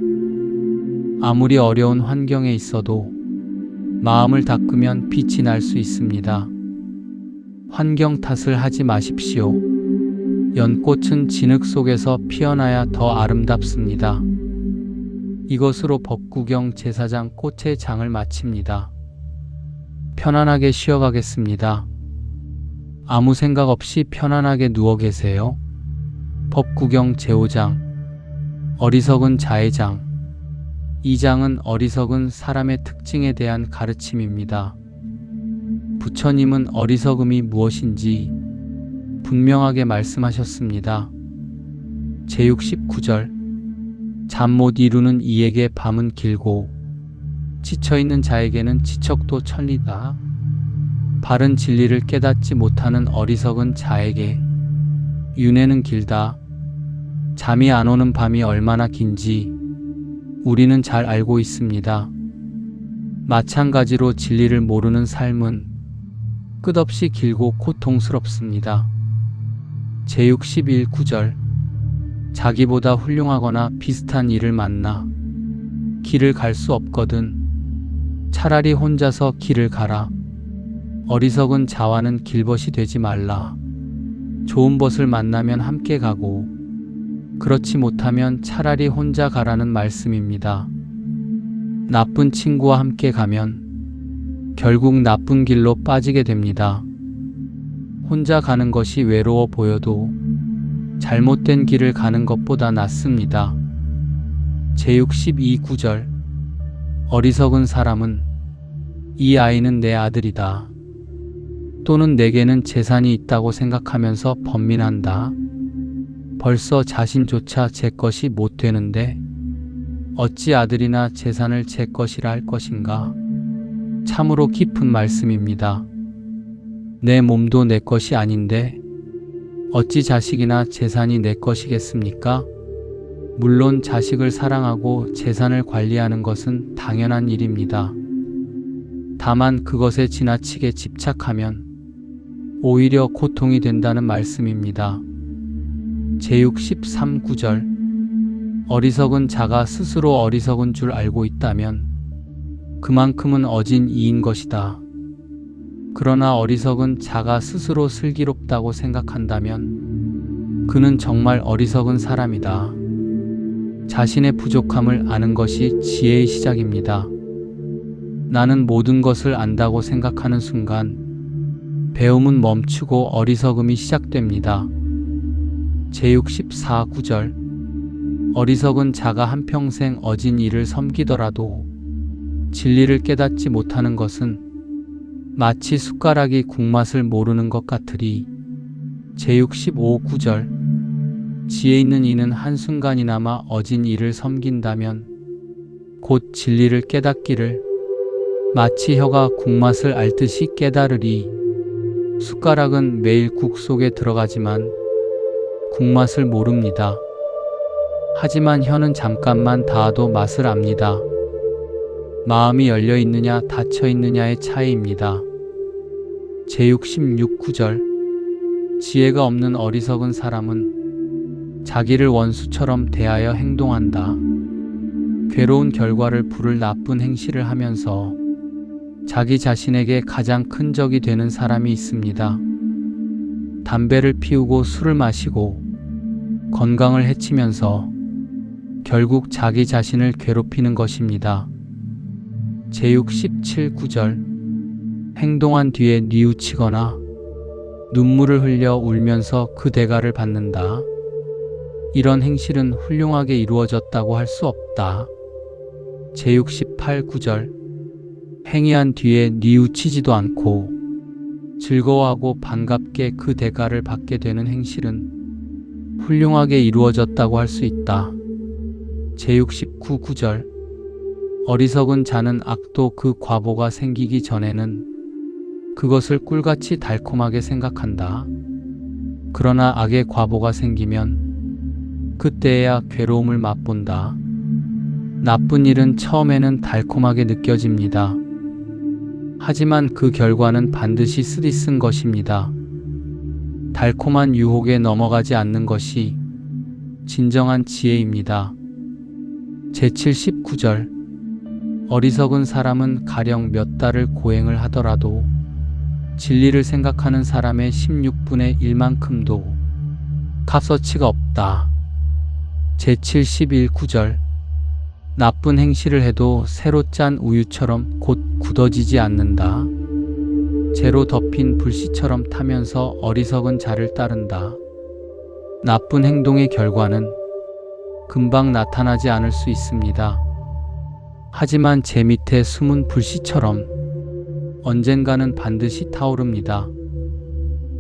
아무리 어려운 환경에 있어도 마음을 닦으면 빛이 날 수 있습니다. 환경 탓을 하지 마십시오. 연꽃은 진흙 속에서 피어나야 더 아름답습니다. 이것으로 법구경 제사장 꽃의 장을 마칩니다. 편안하게 쉬어가겠습니다. 아무 생각 없이 편안하게 누워 계세요. 법구경 제5장. 어리석은 자의 장. 이 장은 어리석은 사람의 특징에 대한 가르침입니다. 부처님은 어리석음이 무엇인지 분명하게 말씀하셨습니다. 제69절. 잠 못 이루는 이에게 밤은 길고 지쳐있는 자에게는 지척도 천리다. 바른 진리를 깨닫지 못하는 어리석은 자에게 윤회는 길다. 잠이 안 오는 밤이 얼마나 긴지 우리는 잘 알고 있습니다. 마찬가지로 진리를 모르는 삶은 끝없이 길고 고통스럽습니다. 제61 구절. 자기보다 훌륭하거나 비슷한 이를 만나 길을 갈 수 없거든 차라리 혼자서 길을 가라. 어리석은 자와는 길벗이 되지 말라. 좋은 벗을 만나면 함께 가고 그렇지 못하면 차라리 혼자 가라는 말씀입니다. 나쁜 친구와 함께 가면 결국 나쁜 길로 빠지게 됩니다. 혼자 가는 것이 외로워 보여도 잘못된 길을 가는 것보다 낫습니다. 제62 구절. 어리석은 사람은 이 아이는 내 아들이다. 또는 내게는 재산이 있다고 생각하면서 번민한다. 벌써 자신조차 제 것이 못 되는데 어찌 아들이나 재산을 제 것이라 할 것인가. 참으로 깊은 말씀입니다. 내 몸도 내 것이 아닌데 어찌 자식이나 재산이 내 것이겠습니까? 물론 자식을 사랑하고 재산을 관리하는 것은 당연한 일입니다. 다만 그것에 지나치게 집착하면 오히려 고통이 된다는 말씀입니다. 제63 구절. 어리석은 자가 스스로 어리석은 줄 알고 있다면 그만큼은 어진 이인 것이다. 그러나 어리석은 자가 스스로 슬기롭다고 생각한다면 그는 정말 어리석은 사람이다. 자신의 부족함을 아는 것이 지혜의 시작입니다. 나는 모든 것을 안다고 생각하는 순간 배움은 멈추고 어리석음이 시작됩니다. 제64 구절. 어리석은 자가 한평생 어진 이를 섬기더라도 진리를 깨닫지 못하는 것은 마치 숟가락이 국맛을 모르는 것 같으리. 제65 구절. 지혜 있는 이는 한순간이나마 어진 이를 섬긴다면 곧 진리를 깨닫기를 마치 혀가 국맛을 알듯이 깨달으리. 숟가락은 매일 국 속에 들어가지만 국맛을 모릅니다. 하지만 혀는 잠깐만 닿아도 맛을 압니다. 마음이 열려 있느냐 닫혀 있느냐의 차이입니다. 제66 구절. 지혜가 없는 어리석은 사람은 자기를 원수처럼 대하여 행동한다. 괴로운 결과를 부를 나쁜 행실을 하면서 자기 자신에게 가장 큰 적이 되는 사람이 있습니다. 담배를 피우고 술을 마시고 건강을 해치면서 결국 자기 자신을 괴롭히는 것입니다. 제67 구절. 행동한 뒤에 뉘우치거나 눈물을 흘려 울면서 그 대가를 받는다. 이런 행실은 훌륭하게 이루어졌다고 할 수 없다. 제68 구절. 행위한 뒤에 뉘우치지도 않고 즐거워하고 반갑게 그 대가를 받게 되는 행실은 훌륭하게 이루어졌다고 할 수 있다. 제69 구절. 어리석은 자는 악도 그 과보가 생기기 전에는 그것을 꿀같이 달콤하게 생각한다. 그러나 악의 과보가 생기면 그때야 괴로움을 맛본다. 나쁜 일은 처음에는 달콤하게 느껴집니다. 하지만 그 결과는 반드시 쓰디쓴 것입니다. 달콤한 유혹에 넘어가지 않는 것이 진정한 지혜입니다. 제79절. 어리석은 사람은 가령 몇 달을 고행을 하더라도 진리를 생각하는 사람의 16분의 1만큼도 값어치가 없다. 제71구절. 나쁜 행실을 해도 새로 짠 우유처럼 곧 굳어지지 않는다. 재로 덮인 불씨처럼 타면서 어리석은 자를 따른다. 나쁜 행동의 결과는 금방 나타나지 않을 수 있습니다. 하지만 재 밑에 숨은 불씨처럼 언젠가는 반드시 타오릅니다.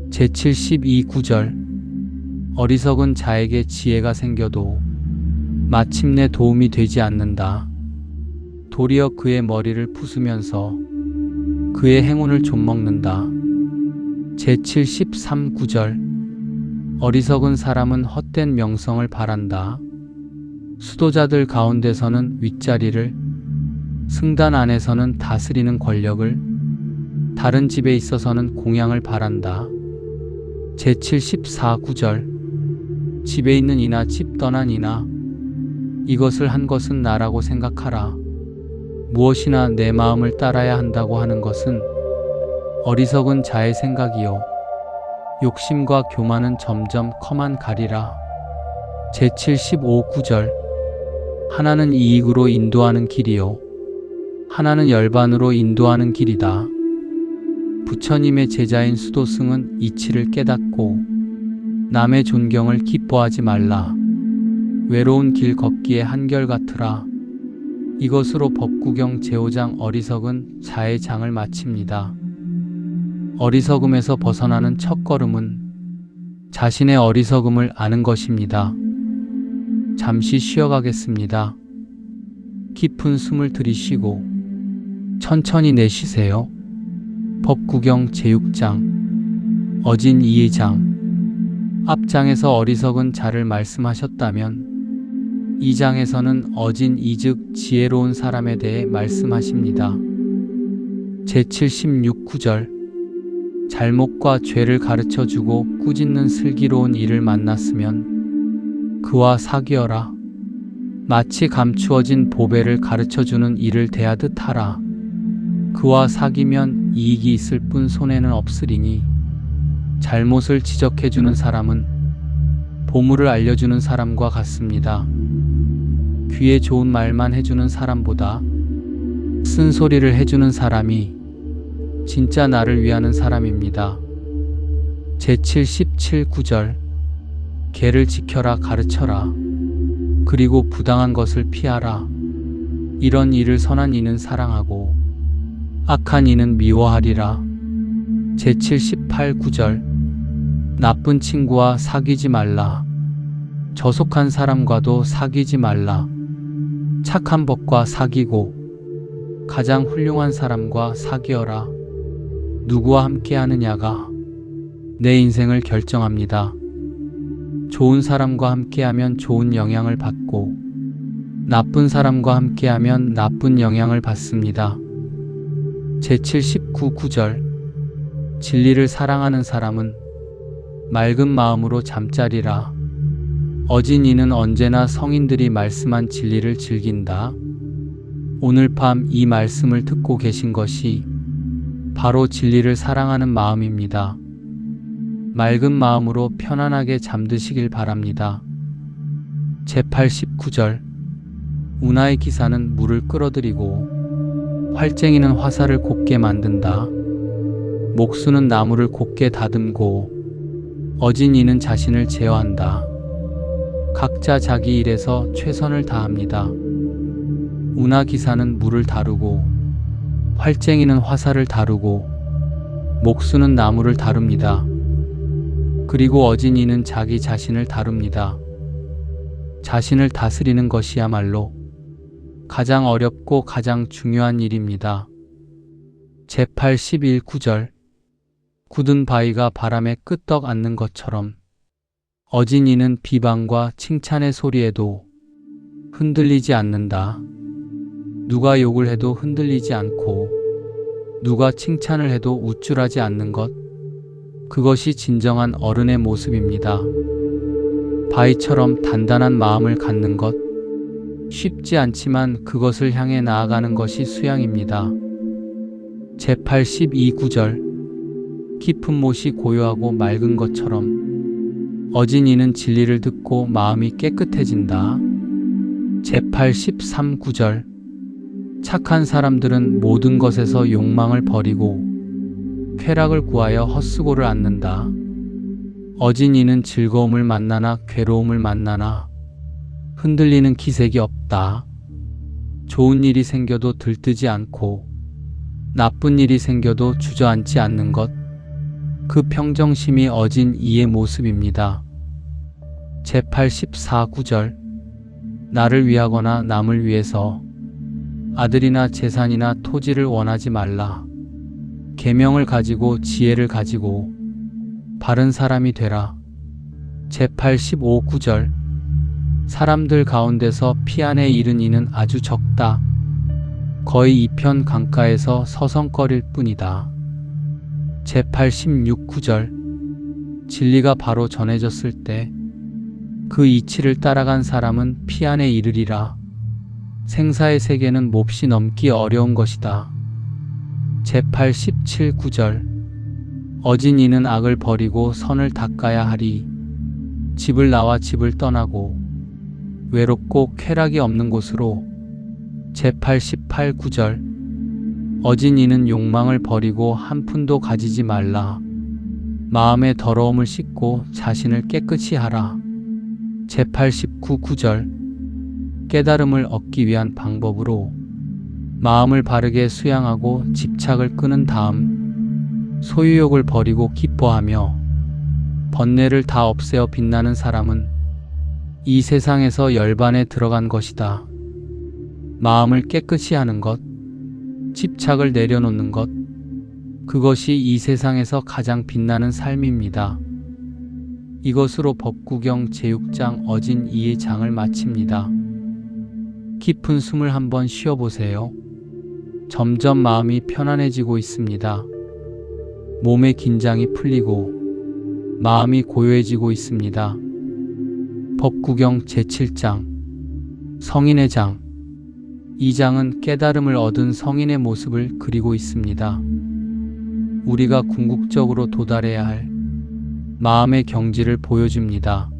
제72구절. 어리석은 자에게 지혜가 생겨도 마침내 도움이 되지 않는다. 도리어 그의 머리를 부수면서 그의 행운을 좀먹는다. 제73구절. 어리석은 사람은 헛된 명성을 바란다. 수도자들 가운데서는 윗자리를, 승단 안에서는 다스리는 권력을, 다른 집에 있어서는 공양을 바란다. 제74구절. 집에 있는 이나 집 떠난 이나 이것을 한 것은 나라고 생각하라. 무엇이나 내 마음을 따라야 한다고 하는 것은 어리석은 자의 생각이요 욕심과 교만은 점점 커만 가리라. 제75구절. 하나는 이익으로 인도하는 길이요 하나는 열반으로 인도하는 길이다. 부처님의 제자인 수도승은 이치를 깨닫고 남의 존경을 기뻐하지 말라. 외로운 길 걷기에 한결같으라. 이것으로 법구경 제5장 어리석은 자의 장을 마칩니다. 어리석음에서 벗어나는 첫걸음은 자신의 어리석음을 아는 것입니다. 잠시 쉬어가겠습니다. 깊은 숨을 들이쉬고 천천히 내쉬세요. 법구경 제6장 어진 2장. 앞장에서 어리석은 자를 말씀하셨다면 2장에서는 어진 이즉 지혜로운 사람에 대해 말씀하십니다. 제76구절. 잘못과 죄를 가르쳐주고 꾸짖는 슬기로운 이를 만났으면 그와 사귀어라. 마치 감추어진 보배를 가르쳐주는 이를 대하듯 하라. 그와 사귀면 이익이 있을 뿐 손해는 없으리니 잘못을 지적해주는 사람은 보물을 알려주는 사람과 같습니다. 귀에 좋은 말만 해주는 사람보다 쓴소리를 해주는 사람이 진짜 나를 위하는 사람입니다. 제77구절. 계를 지켜라 가르쳐라. 그리고 부당한 것을 피하라. 이런 이를 선한 이는 사랑하고 악한 이는 미워하리라. 제78구절. 나쁜 친구와 사귀지 말라. 저속한 사람과도 사귀지 말라. 착한 법과 사귀고 가장 훌륭한 사람과 사귀어라. 누구와 함께 하느냐가 내 인생을 결정합니다. 좋은 사람과 함께하면 좋은 영향을 받고 나쁜 사람과 함께하면 나쁜 영향을 받습니다. 제79구절. 진리를 사랑하는 사람은 맑은 마음으로 잠자리라. 어진 이는 언제나 성인들이 말씀한 진리를 즐긴다. 오늘 밤 이 말씀을 듣고 계신 것이 바로 진리를 사랑하는 마음입니다. 맑은 마음으로 편안하게 잠드시길 바랍니다. 제89절. 운하의 기사는 물을 끌어들이고 활쟁이는 화살을 곱게 만든다. 목수는 나무를 곱게 다듬고 어진 이는 자신을 제어한다. 각자 자기 일에서 최선을 다합니다. 운하 기사는 물을 다루고 활쟁이는 화살을 다루고 목수는 나무를 다룹니다. 그리고 어진 이는 자기 자신을 다룹니다. 자신을 다스리는 것이야말로 가장 어렵고 가장 중요한 일입니다. 제81 구절. 굳은 바위가 바람에 끄떡 앉는 것처럼 어진 이는 비방과 칭찬의 소리에도 흔들리지 않는다. 누가 욕을 해도 흔들리지 않고 누가 칭찬을 해도 우쭐하지 않는 것, 그것이 진정한 어른의 모습입니다. 바위처럼 단단한 마음을 갖는 것, 쉽지 않지만 그것을 향해 나아가는 것이 수양입니다. 제82 구절. 깊은 못이 고요하고 맑은 것처럼 어진 이는 진리를 듣고 마음이 깨끗해진다. 제83 구절. 착한 사람들은 모든 것에서 욕망을 버리고 쾌락을 구하여 헛수고를 않는다. 어진 이는 즐거움을 만나나 괴로움을 만나나 흔들리는 기색이 없다. 좋은 일이 생겨도 들뜨지 않고 나쁜 일이 생겨도 주저앉지 않는 것, 그 평정심이 어진 이의 모습입니다. 제84 구절. 나를 위하거나 남을 위해서 아들이나 재산이나 토지를 원하지 말라. 계명을 가지고 지혜를 가지고 바른 사람이 되라. 제85 구절. 사람들 가운데서 피 안에 이른 이는 아주 적다. 거의 이편 강가에서 서성거릴 뿐이다. 제86 구절. 진리가 바로 전해졌을 때 그 이치를 따라간 사람은 피 안에 이르리라. 생사의 세계는 몹시 넘기 어려운 것이다. 제87 구절. 어진 이는 악을 버리고 선을 닦아야 하리. 집을 나와 집을 떠나고 외롭고 쾌락이 없는 곳으로. 제88 구절. 어진 이는 욕망을 버리고 한 푼도 가지지 말라. 마음의 더러움을 씻고 자신을 깨끗이 하라. 제89 구절. 깨달음을 얻기 위한 방법으로 마음을 바르게 수양하고 집착을 끄는 다음 소유욕을 버리고 기뻐하며 번뇌를 다 없애어 빛나는 사람은 이 세상에서 열반에 들어간 것이다. 마음을 깨끗이 하는 것, 집착을 내려놓는 것, 그것이 이 세상에서 가장 빛나는 삶입니다. 이것으로 법구경 제6장 어진 이의 장을 마칩니다. 깊은 숨을 한번 쉬어보세요. 점점 마음이 편안해지고 있습니다. 몸의 긴장이 풀리고 마음이 고요해지고 있습니다. 법구경 제7장 성인의 장. 이 장은 깨달음을 얻은 성인의 모습을 그리고 있습니다. 우리가 궁극적으로 도달해야 할 마음의 경지를 보여줍니다.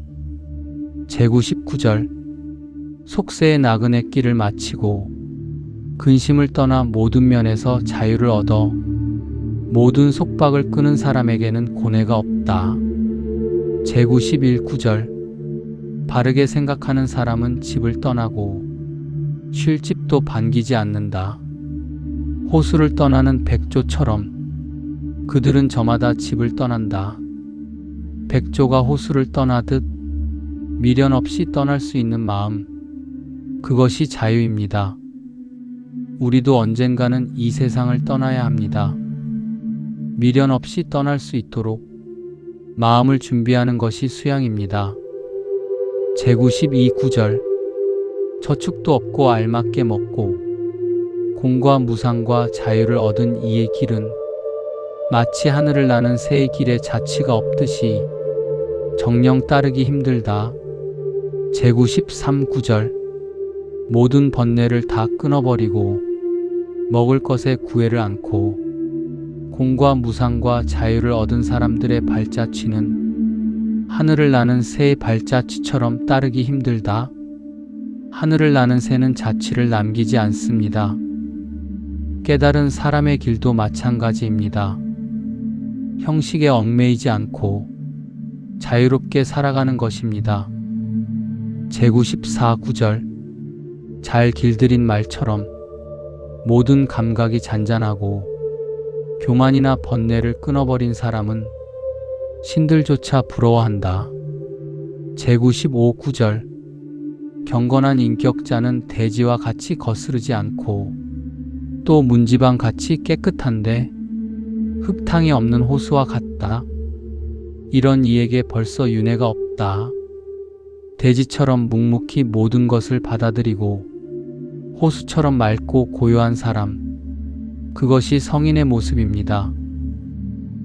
제99절. 속세의 나그네 길을 마치고 근심을 떠나 모든 면에서 자유를 얻어 모든 속박을 끄는 사람에게는 고뇌가 없다. 제91 구절. 바르게 생각하는 사람은 집을 떠나고 쉴 집도 반기지 않는다. 호수를 떠나는 백조처럼 그들은 저마다 집을 떠난다. 백조가 호수를 떠나듯 미련 없이 떠날 수 있는 마음, 그것이 자유입니다. 우리도 언젠가는 이 세상을 떠나야 합니다. 미련 없이 떠날 수 있도록 마음을 준비하는 것이 수양입니다. 제92 구절. 저축도 없고 알맞게 먹고 공과 무상과 자유를 얻은 이의 길은 마치 하늘을 나는 새의 길에 자취가 없듯이 정령 따르기 힘들다. 제93 구절. 모든 번뇌를 다 끊어버리고 먹을 것에 구애를 않고 공과 무상과 자유를 얻은 사람들의 발자취는 하늘을 나는 새의 발자취처럼 따르기 힘들다. 하늘을 나는 새는 자취를 남기지 않습니다. 깨달은 사람의 길도 마찬가지입니다. 형식에 얽매이지 않고 자유롭게 살아가는 것입니다. 제94 구절. 잘 길들인 말처럼 모든 감각이 잔잔하고 교만이나 번뇌를 끊어버린 사람은 신들조차 부러워한다. 제95 구절. 경건한 인격자는 대지와 같이 거스르지 않고 또 문지방 같이 깨끗한데 흙탕이 없는 호수와 같다. 이런 이에게 벌써 윤회가 없다. 대지처럼 묵묵히 모든 것을 받아들이고 호수처럼 맑고 고요한 사람, 그것이 성인의 모습입니다.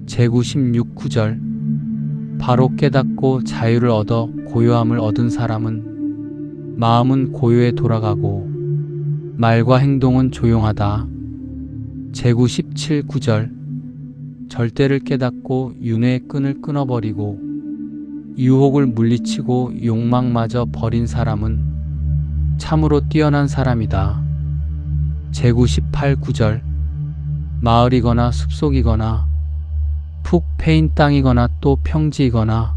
제96구절 바로 깨닫고 자유를 얻어 고요함을 얻은 사람은 마음은 고요에 돌아가고 말과 행동은 조용하다. 제97구절 절대를 깨닫고 윤회의 끈을 끊어버리고 유혹을 물리치고 욕망마저 버린 사람은 참으로 뛰어난 사람이다. 제98구절 마을이거나 숲속이거나 푹 패인 땅이거나 또 평지이거나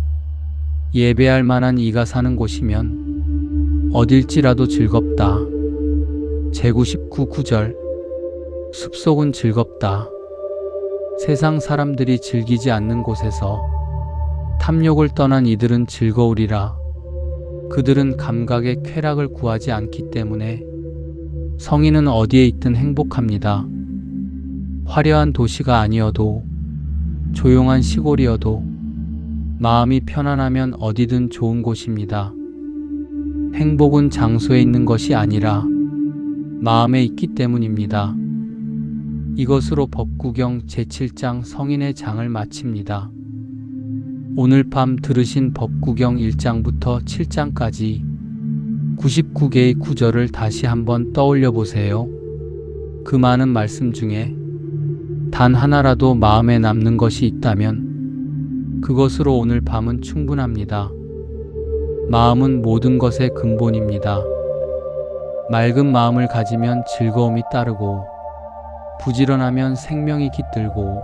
예배할 만한 이가 사는 곳이면 어딜지라도 즐겁다. 제99구절 숲속은 즐겁다. 세상 사람들이 즐기지 않는 곳에서 탐욕을 떠난 이들은 즐거우리라. 그들은 감각의 쾌락을 구하지 않기 때문에 성인은 어디에 있든 행복합니다. 화려한 도시가 아니어도 조용한 시골이어도 마음이 편안하면 어디든 좋은 곳입니다. 행복은 장소에 있는 것이 아니라 마음에 있기 때문입니다. 이것으로 법구경 제7장 성인의 장을 마칩니다. 오늘 밤 들으신 법구경 1장부터 7장까지 99개의 구절을 다시 한번 떠올려 보세요. 그 많은 말씀 중에 단 하나라도 마음에 남는 것이 있다면 그것으로 오늘 밤은 충분합니다. 마음은 모든 것의 근본입니다. 맑은 마음을 가지면 즐거움이 따르고 부지런하면 생명이 깃들고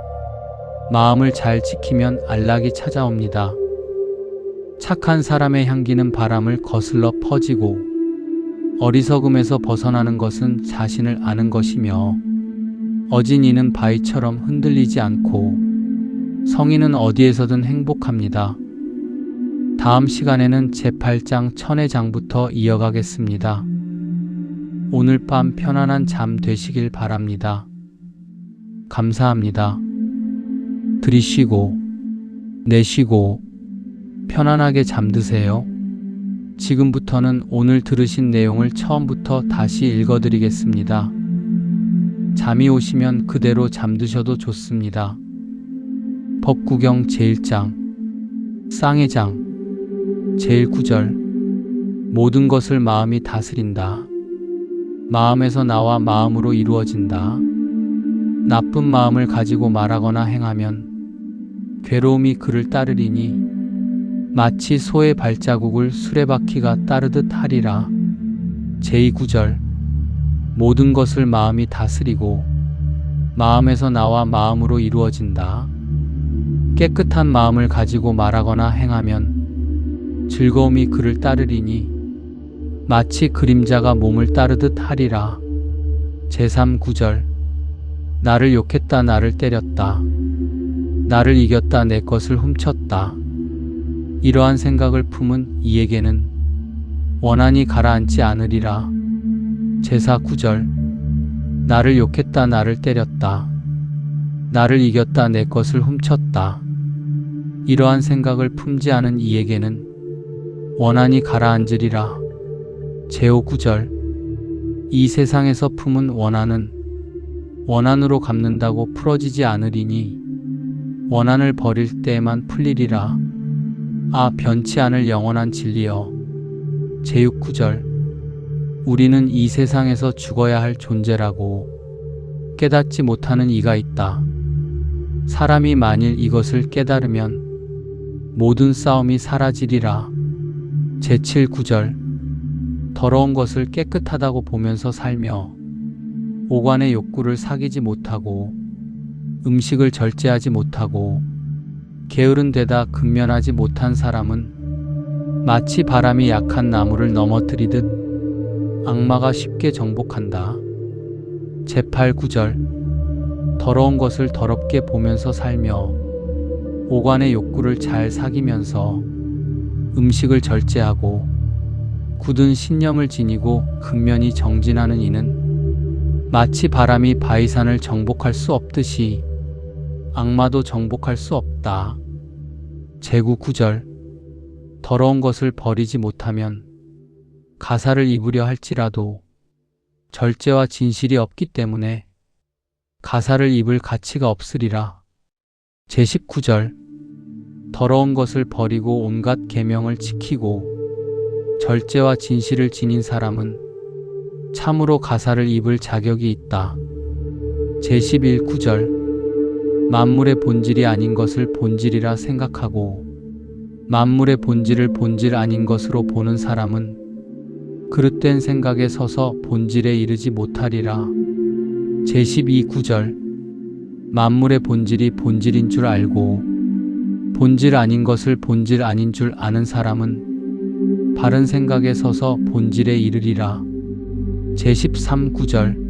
마음을 잘 지키면 안락이 찾아옵니다. 착한 사람의 향기는 바람을 거슬러 퍼지고 어리석음에서 벗어나는 것은 자신을 아는 것이며 어진 이는 바위처럼 흔들리지 않고 성인은 어디에서든 행복합니다. 다음 시간에는 제8장 천의 장부터 이어가겠습니다. 오늘 밤 편안한 잠 되시길 바랍니다. 감사합니다. 들이쉬고 내쉬고 편안하게 잠드세요. 지금부터는 오늘 들으신 내용을 처음부터 다시 읽어드리겠습니다. 잠이 오시면 그대로 잠드셔도 좋습니다. 법구경 제1장 쌍의 장 제1구절 모든 것을 마음이 다스린다. 마음에서 나와 마음으로 이루어진다. 나쁜 마음을 가지고 말하거나 행하면 괴로움이 그를 따르리니 마치 소의 발자국을 수레바퀴가 따르듯 하리라. 제2구절 모든 것을 마음이 다스리고 마음에서 나와 마음으로 이루어진다. 깨끗한 마음을 가지고 말하거나 행하면 즐거움이 그를 따르리니 마치 그림자가 몸을 따르듯 하리라. 제3구절 나를 욕했다 나를 때렸다. 나를 이겼다 내 것을 훔쳤다. 이러한 생각을 품은 이에게는 원한이 가라앉지 않으리라. 제4구절 나를 욕했다 나를 때렸다. 나를 이겼다 내 것을 훔쳤다. 이러한 생각을 품지 않은 이에게는 원한이 가라앉으리라. 제5구절 이 세상에서 품은 원한은 원한으로 갚는다고 풀어지지 않으리니 원한을 버릴 때에만 풀리리라. 아 변치 않을 영원한 진리여. 제6구절 우리는 이 세상에서 죽어야 할 존재라고 깨닫지 못하는 이가 있다. 사람이 만일 이것을 깨달으면 모든 싸움이 사라지리라. 제7구절 더러운 것을 깨끗하다고 보면서 살며 오관의 욕구를 사귀지 못하고 음식을 절제하지 못하고 게으른 데다 근면하지 못한 사람은 마치 바람이 약한 나무를 넘어뜨리듯 악마가 쉽게 정복한다. 제8구절 더러운 것을 더럽게 보면서 살며 오관의 욕구를 잘 사귀면서 음식을 절제하고 굳은 신념을 지니고 근면이 정진하는 이는 마치 바람이 바위산을 정복할 수 없듯이 악마도 정복할 수 없다. 제구 9절. 더러운 것을 버리지 못하면 가사를 입으려 할지라도 절제와 진실이 없기 때문에 가사를 입을 가치가 없으리라. 제19절. 더러운 것을 버리고 온갖 계명을 지키고 절제와 진실을 지닌 사람은 참으로 가사를 입을 자격이 있다. 제11구절. 만물의 본질이 아닌 것을 본질이라 생각하고 만물의 본질을 본질 아닌 것으로 보는 사람은 그릇된 생각에 서서 본질에 이르지 못하리라. 제12구절. 만물의 본질이 본질인 줄 알고 본질 아닌 것을 본질 아닌 줄 아는 사람은 바른 생각에 서서 본질에 이르리라. 제13구절.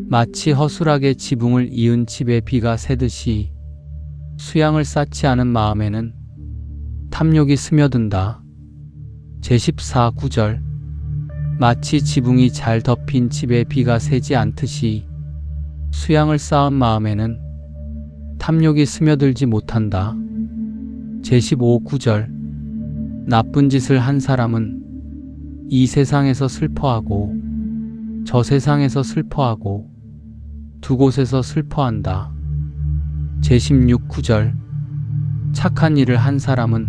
마치 허술하게 지붕을 이은 집에 비가 새듯이 수양을 쌓지 않은 마음에는 탐욕이 스며든다. 제14구절. 마치 지붕이 잘 덮인 집에 비가 새지 않듯이 수양을 쌓은 마음에는 탐욕이 스며들지 못한다. 제15구절. 나쁜 짓을 한 사람은 이 세상에서 슬퍼하고 저 세상에서 슬퍼하고 두 곳에서 슬퍼한다. 제16구절. 착한 일을 한 사람은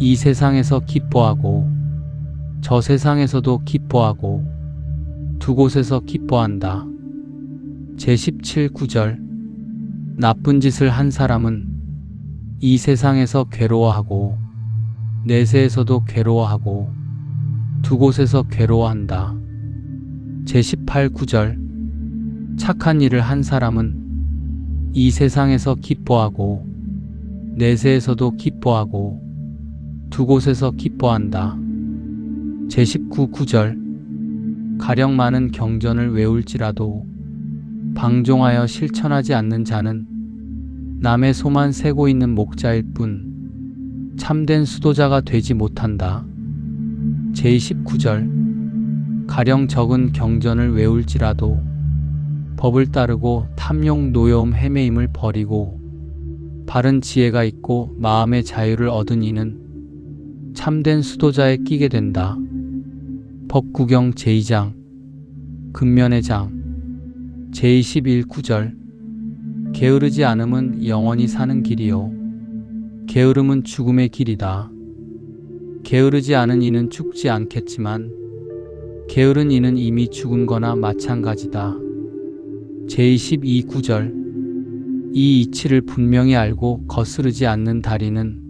이 세상에서 기뻐하고 저 세상에서도 기뻐하고 두 곳에서 기뻐한다. 제17구절. 나쁜 짓을 한 사람은 이 세상에서 괴로워하고 내세에서도 괴로워하고 두 곳에서 괴로워한다. 제18구절. 착한 일을 한 사람은 이 세상에서 기뻐하고 내세에서도 기뻐하고 두 곳에서 기뻐한다. 제19구절. 가령 많은 경전을 외울지라도 방종하여 실천하지 않는 자는 남의 소만 세고 있는 목자일 뿐 참된 수도자가 되지 못한다. 제29절. 가령 적은 경전을 외울지라도 법을 따르고 탐욕 노여움 헤매임을 버리고 바른 지혜가 있고 마음의 자유를 얻은 이는 참된 수도자에 끼게 된다. 법구경 제2장. 근면의 장. 제21구절. 게으르지 않음은 영원히 사는 길이요 게으름은 죽음의 길이다. 게으르지 않은 이는 죽지 않겠지만 게으른 이는 이미 죽은 거나 마찬가지다. 제22구절. 이 이치를 분명히 알고 거스르지 않는 다리는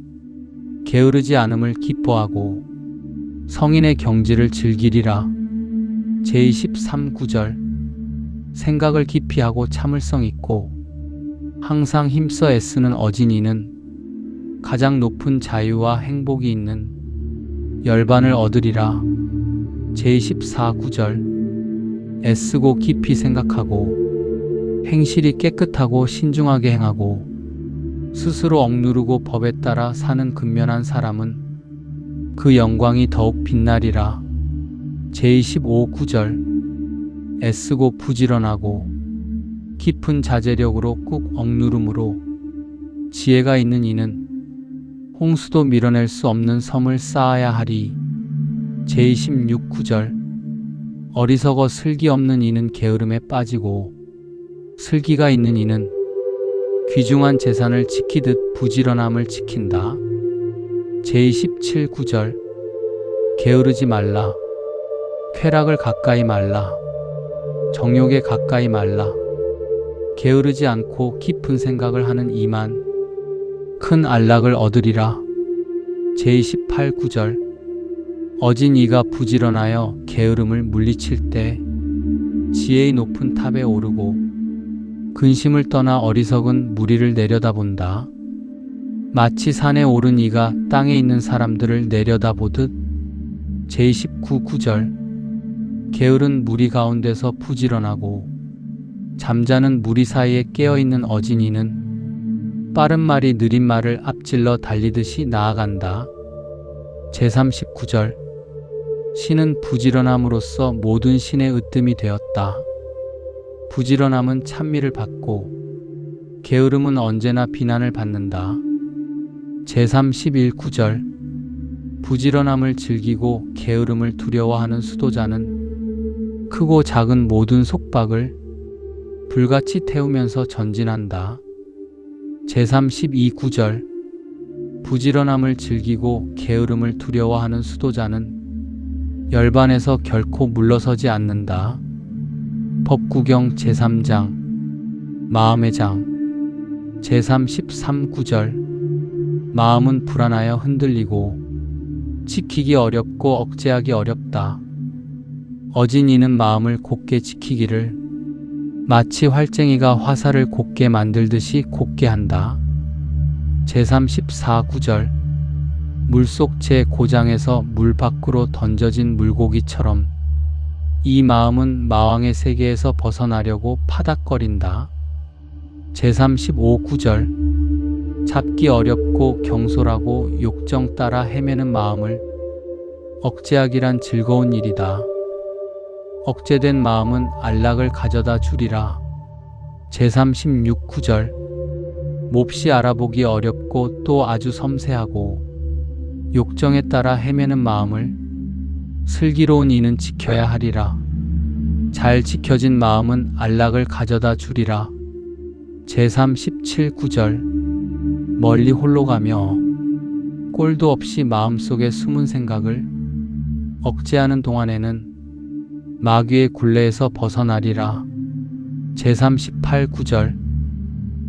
게으르지 않음을 기뻐하고 성인의 경지를 즐기리라. 제23구절. 생각을 깊이 하고 참을성 있고 항상 힘써 애쓰는 어진이는 가장 높은 자유와 행복이 있는 열반을 얻으리라. 제24구절. 애쓰고 깊이 생각하고 행실이 깨끗하고 신중하게 행하고 스스로 억누르고 법에 따라 사는 근면한 사람은 그 영광이 더욱 빛나리라. 제25구절. 애쓰고 부지런하고 깊은 자제력으로 꾹 억누름으로 지혜가 있는 이는 홍수도 밀어낼 수 없는 섬을 쌓아야 하리. 제26구절. 어리석어 슬기 없는 이는 게으름에 빠지고 슬기가 있는 이는 귀중한 재산을 지키듯 부지런함을 지킨다. 제27구절. 게으르지 말라. 쾌락을 가까이 말라. 정욕에 가까이 말라. 게으르지 않고 깊은 생각을 하는 이만 큰 안락을 얻으리라. 제28구절. 어진 이가 부지런하여 게으름을 물리칠 때 지혜의 높은 탑에 오르고 근심을 떠나 어리석은 무리를 내려다본다. 마치 산에 오른 이가 땅에 있는 사람들을 내려다보듯. 제29구절. 게으른 무리 가운데서 부지런하고 잠자는 무리 사이에 깨어있는 어진 이는 빠른 말이 느린 말을 앞질러 달리듯이 나아간다. 제39절. 신은 부지런함으로써 모든 신의 으뜸이 되었다. 부지런함은 찬미를 받고 게으름은 언제나 비난을 받는다. 제3-11구절 부지런함을 즐기고 게으름을 두려워하는 수도자는 크고 작은 모든 속박을 불같이 태우면서 전진한다. 제3-12구절 부지런함을 즐기고 게으름을 두려워하는 수도자는 열반에서 결코 물러서지 않는다. 법구경 제3장 마음의 장 제3-13구절 마음은 불안하여 흔들리고 지키기 어렵고 억제하기 어렵다. 어진 이는 마음을 곧게 지키기를 마치 활쟁이가 화살을 곧게 만들듯이 곧게 한다. 제3-14구절 물속 제9장에서 물 밖으로 던져진 물고기처럼 이 마음은 마왕의 세계에서 벗어나려고 파닥거린다. 제3-15구절 잡기 어렵고 경솔하고 욕정 따라 헤매는 마음을 억제하기란 즐거운 일이다. 억제된 마음은 안락을 가져다 주리라. 제3-16구절 몹시 알아보기 어렵고 또 아주 섬세하고 욕정에 따라 헤매는 마음을 슬기로운 이는 지켜야 하리라. 잘 지켜진 마음은 안락을 가져다 주리라. 제3-17구절 멀리 홀로 가며 꼴도 없이 마음속에 숨은 생각을 억제하는 동안에는 마귀의 굴레에서 벗어나리라. 제3-18구절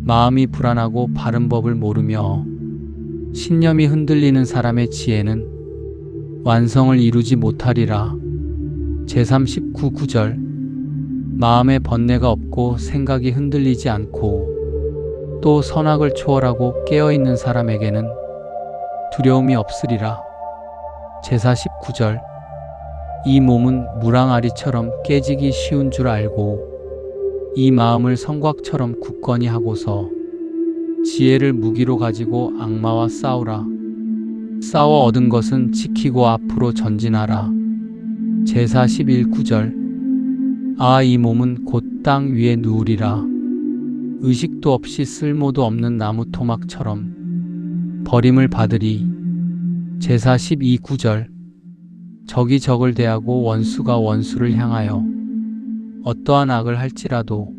마음이 불안하고 바른 법을 모르며 신념이 흔들리는 사람의 지혜는 완성을 이루지 못하리라. 제3-19구절 마음에 번뇌가 없고 생각이 흔들리지 않고 또 선악을 초월하고 깨어있는 사람에게는 두려움이 없으리라. 제4-19절 이 몸은 무랑아리처럼 깨지기 쉬운 줄 알고 이 마음을 성곽처럼 굳건히 하고서 지혜를 무기로 가지고 악마와 싸우라. 싸워 얻은 것은 지키고 앞으로 전진하라. 제4-11구절 아 이 몸은 곧 땅 위에 누우리라. 의식도 없이 쓸모도 없는 나무 토막처럼 버림을 받으리. 제4-12구절 적이 적을 대하고 원수가 원수를 향하여 어떠한 악을 할지라도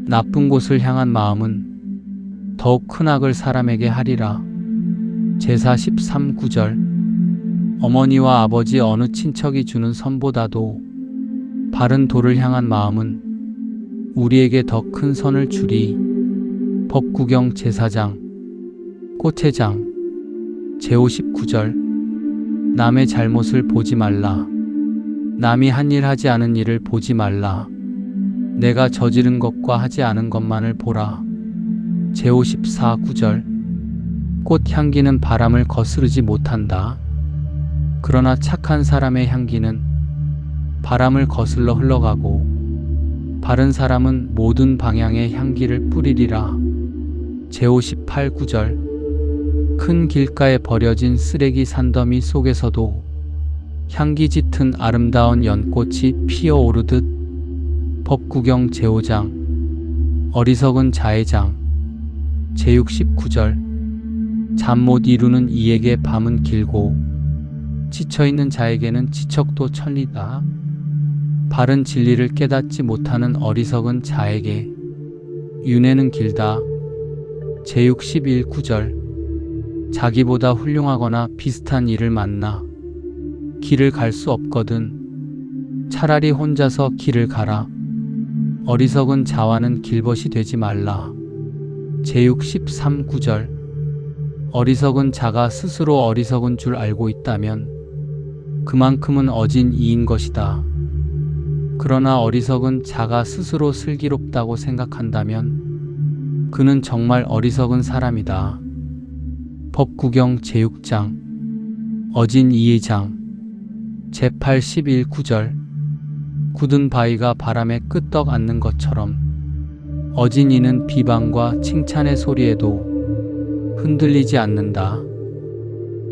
나쁜 곳을 향한 마음은 더욱 큰 악을 사람에게 하리라. 제4-13구절 어머니와 아버지 어느 친척이 주는 선보다도 바른 도를 향한 마음은 우리에게 더 큰 선을 주리. 법구경 제4장 꽃의 장 제59절 남의 잘못을 보지 말라. 남이 한 일 하지 않은 일을 보지 말라. 내가 저지른 것과 하지 않은 것만을 보라. 제54구절 꽃 향기는 바람을 거스르지 못한다. 그러나 착한 사람의 향기는 바람을 거슬러 흘러가고 바른 사람은 모든 방향에 향기를 뿌리리라. 제58구절 큰 길가에 버려진 쓰레기 산더미 속에서도 향기 짙은 아름다운 연꽃이 피어오르듯. 법구경 제5장 어리석은 자의 장 제69절 잠 못 이루는 이에게 밤은 길고 지쳐있는 자에게는 지척도 천리다. 바른 진리를 깨닫지 못하는 어리석은 자에게 윤회는 길다. 제61구절 자기보다 훌륭하거나 비슷한 이를 만나 길을 갈 수 없거든 차라리 혼자서 길을 가라. 어리석은 자와는 길벗이 되지 말라. 제63구절 어리석은 자가 스스로 어리석은 줄 알고 있다면 그만큼은 어진 이인 것이다. 그러나 어리석은 자가 스스로 슬기롭다고 생각한다면 그는 정말 어리석은 사람이다. 법구경 제6장 어진 이의 장 제81구절 굳은 바위가 바람에 끄떡 앉는 것처럼 어진 이는 비방과 칭찬의 소리에도 흔들리지 않는다.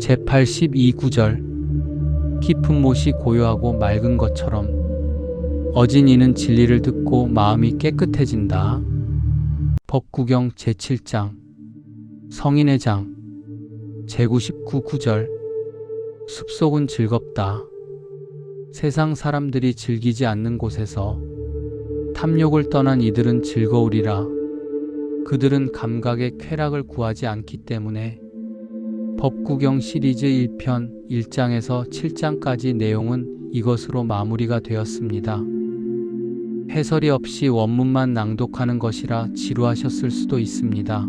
제82구절 깊은 못이 고요하고 맑은 것처럼 어진 이는 진리를 듣고 마음이 깨끗해진다. 법구경 제7장 성인의 장 제99 구절 숲속은 즐겁다. 세상 사람들이 즐기지 않는 곳에서 탐욕을 떠난 이들은 즐거우리라. 그들은 감각의 쾌락을 구하지 않기 때문에. 법구경 시리즈 1편 1장에서 7장까지 내용은 이것으로 마무리가 되었습니다. 해설이 없이 원문만 낭독하는 것이라 지루하셨을 수도 있습니다.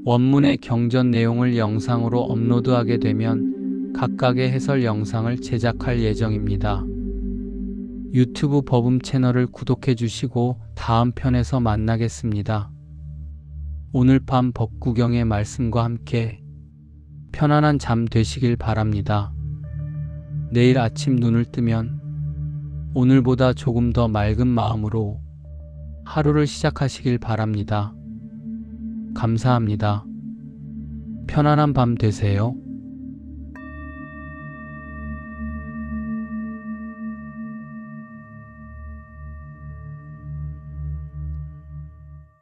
원문의 경전 내용을 영상으로 업로드하게 되면 각각의 해설 영상을 제작할 예정입니다. 유튜브 법음 채널을 구독해 주시고 다음 편에서 만나겠습니다. 오늘 밤 법구경의 말씀과 함께 편안한 잠 되시길 바랍니다. 내일 아침 눈을 뜨면 오늘보다 조금 더 맑은 마음으로 하루를 시작하시길 바랍니다. 감사합니다. 편안한 밤 되세요.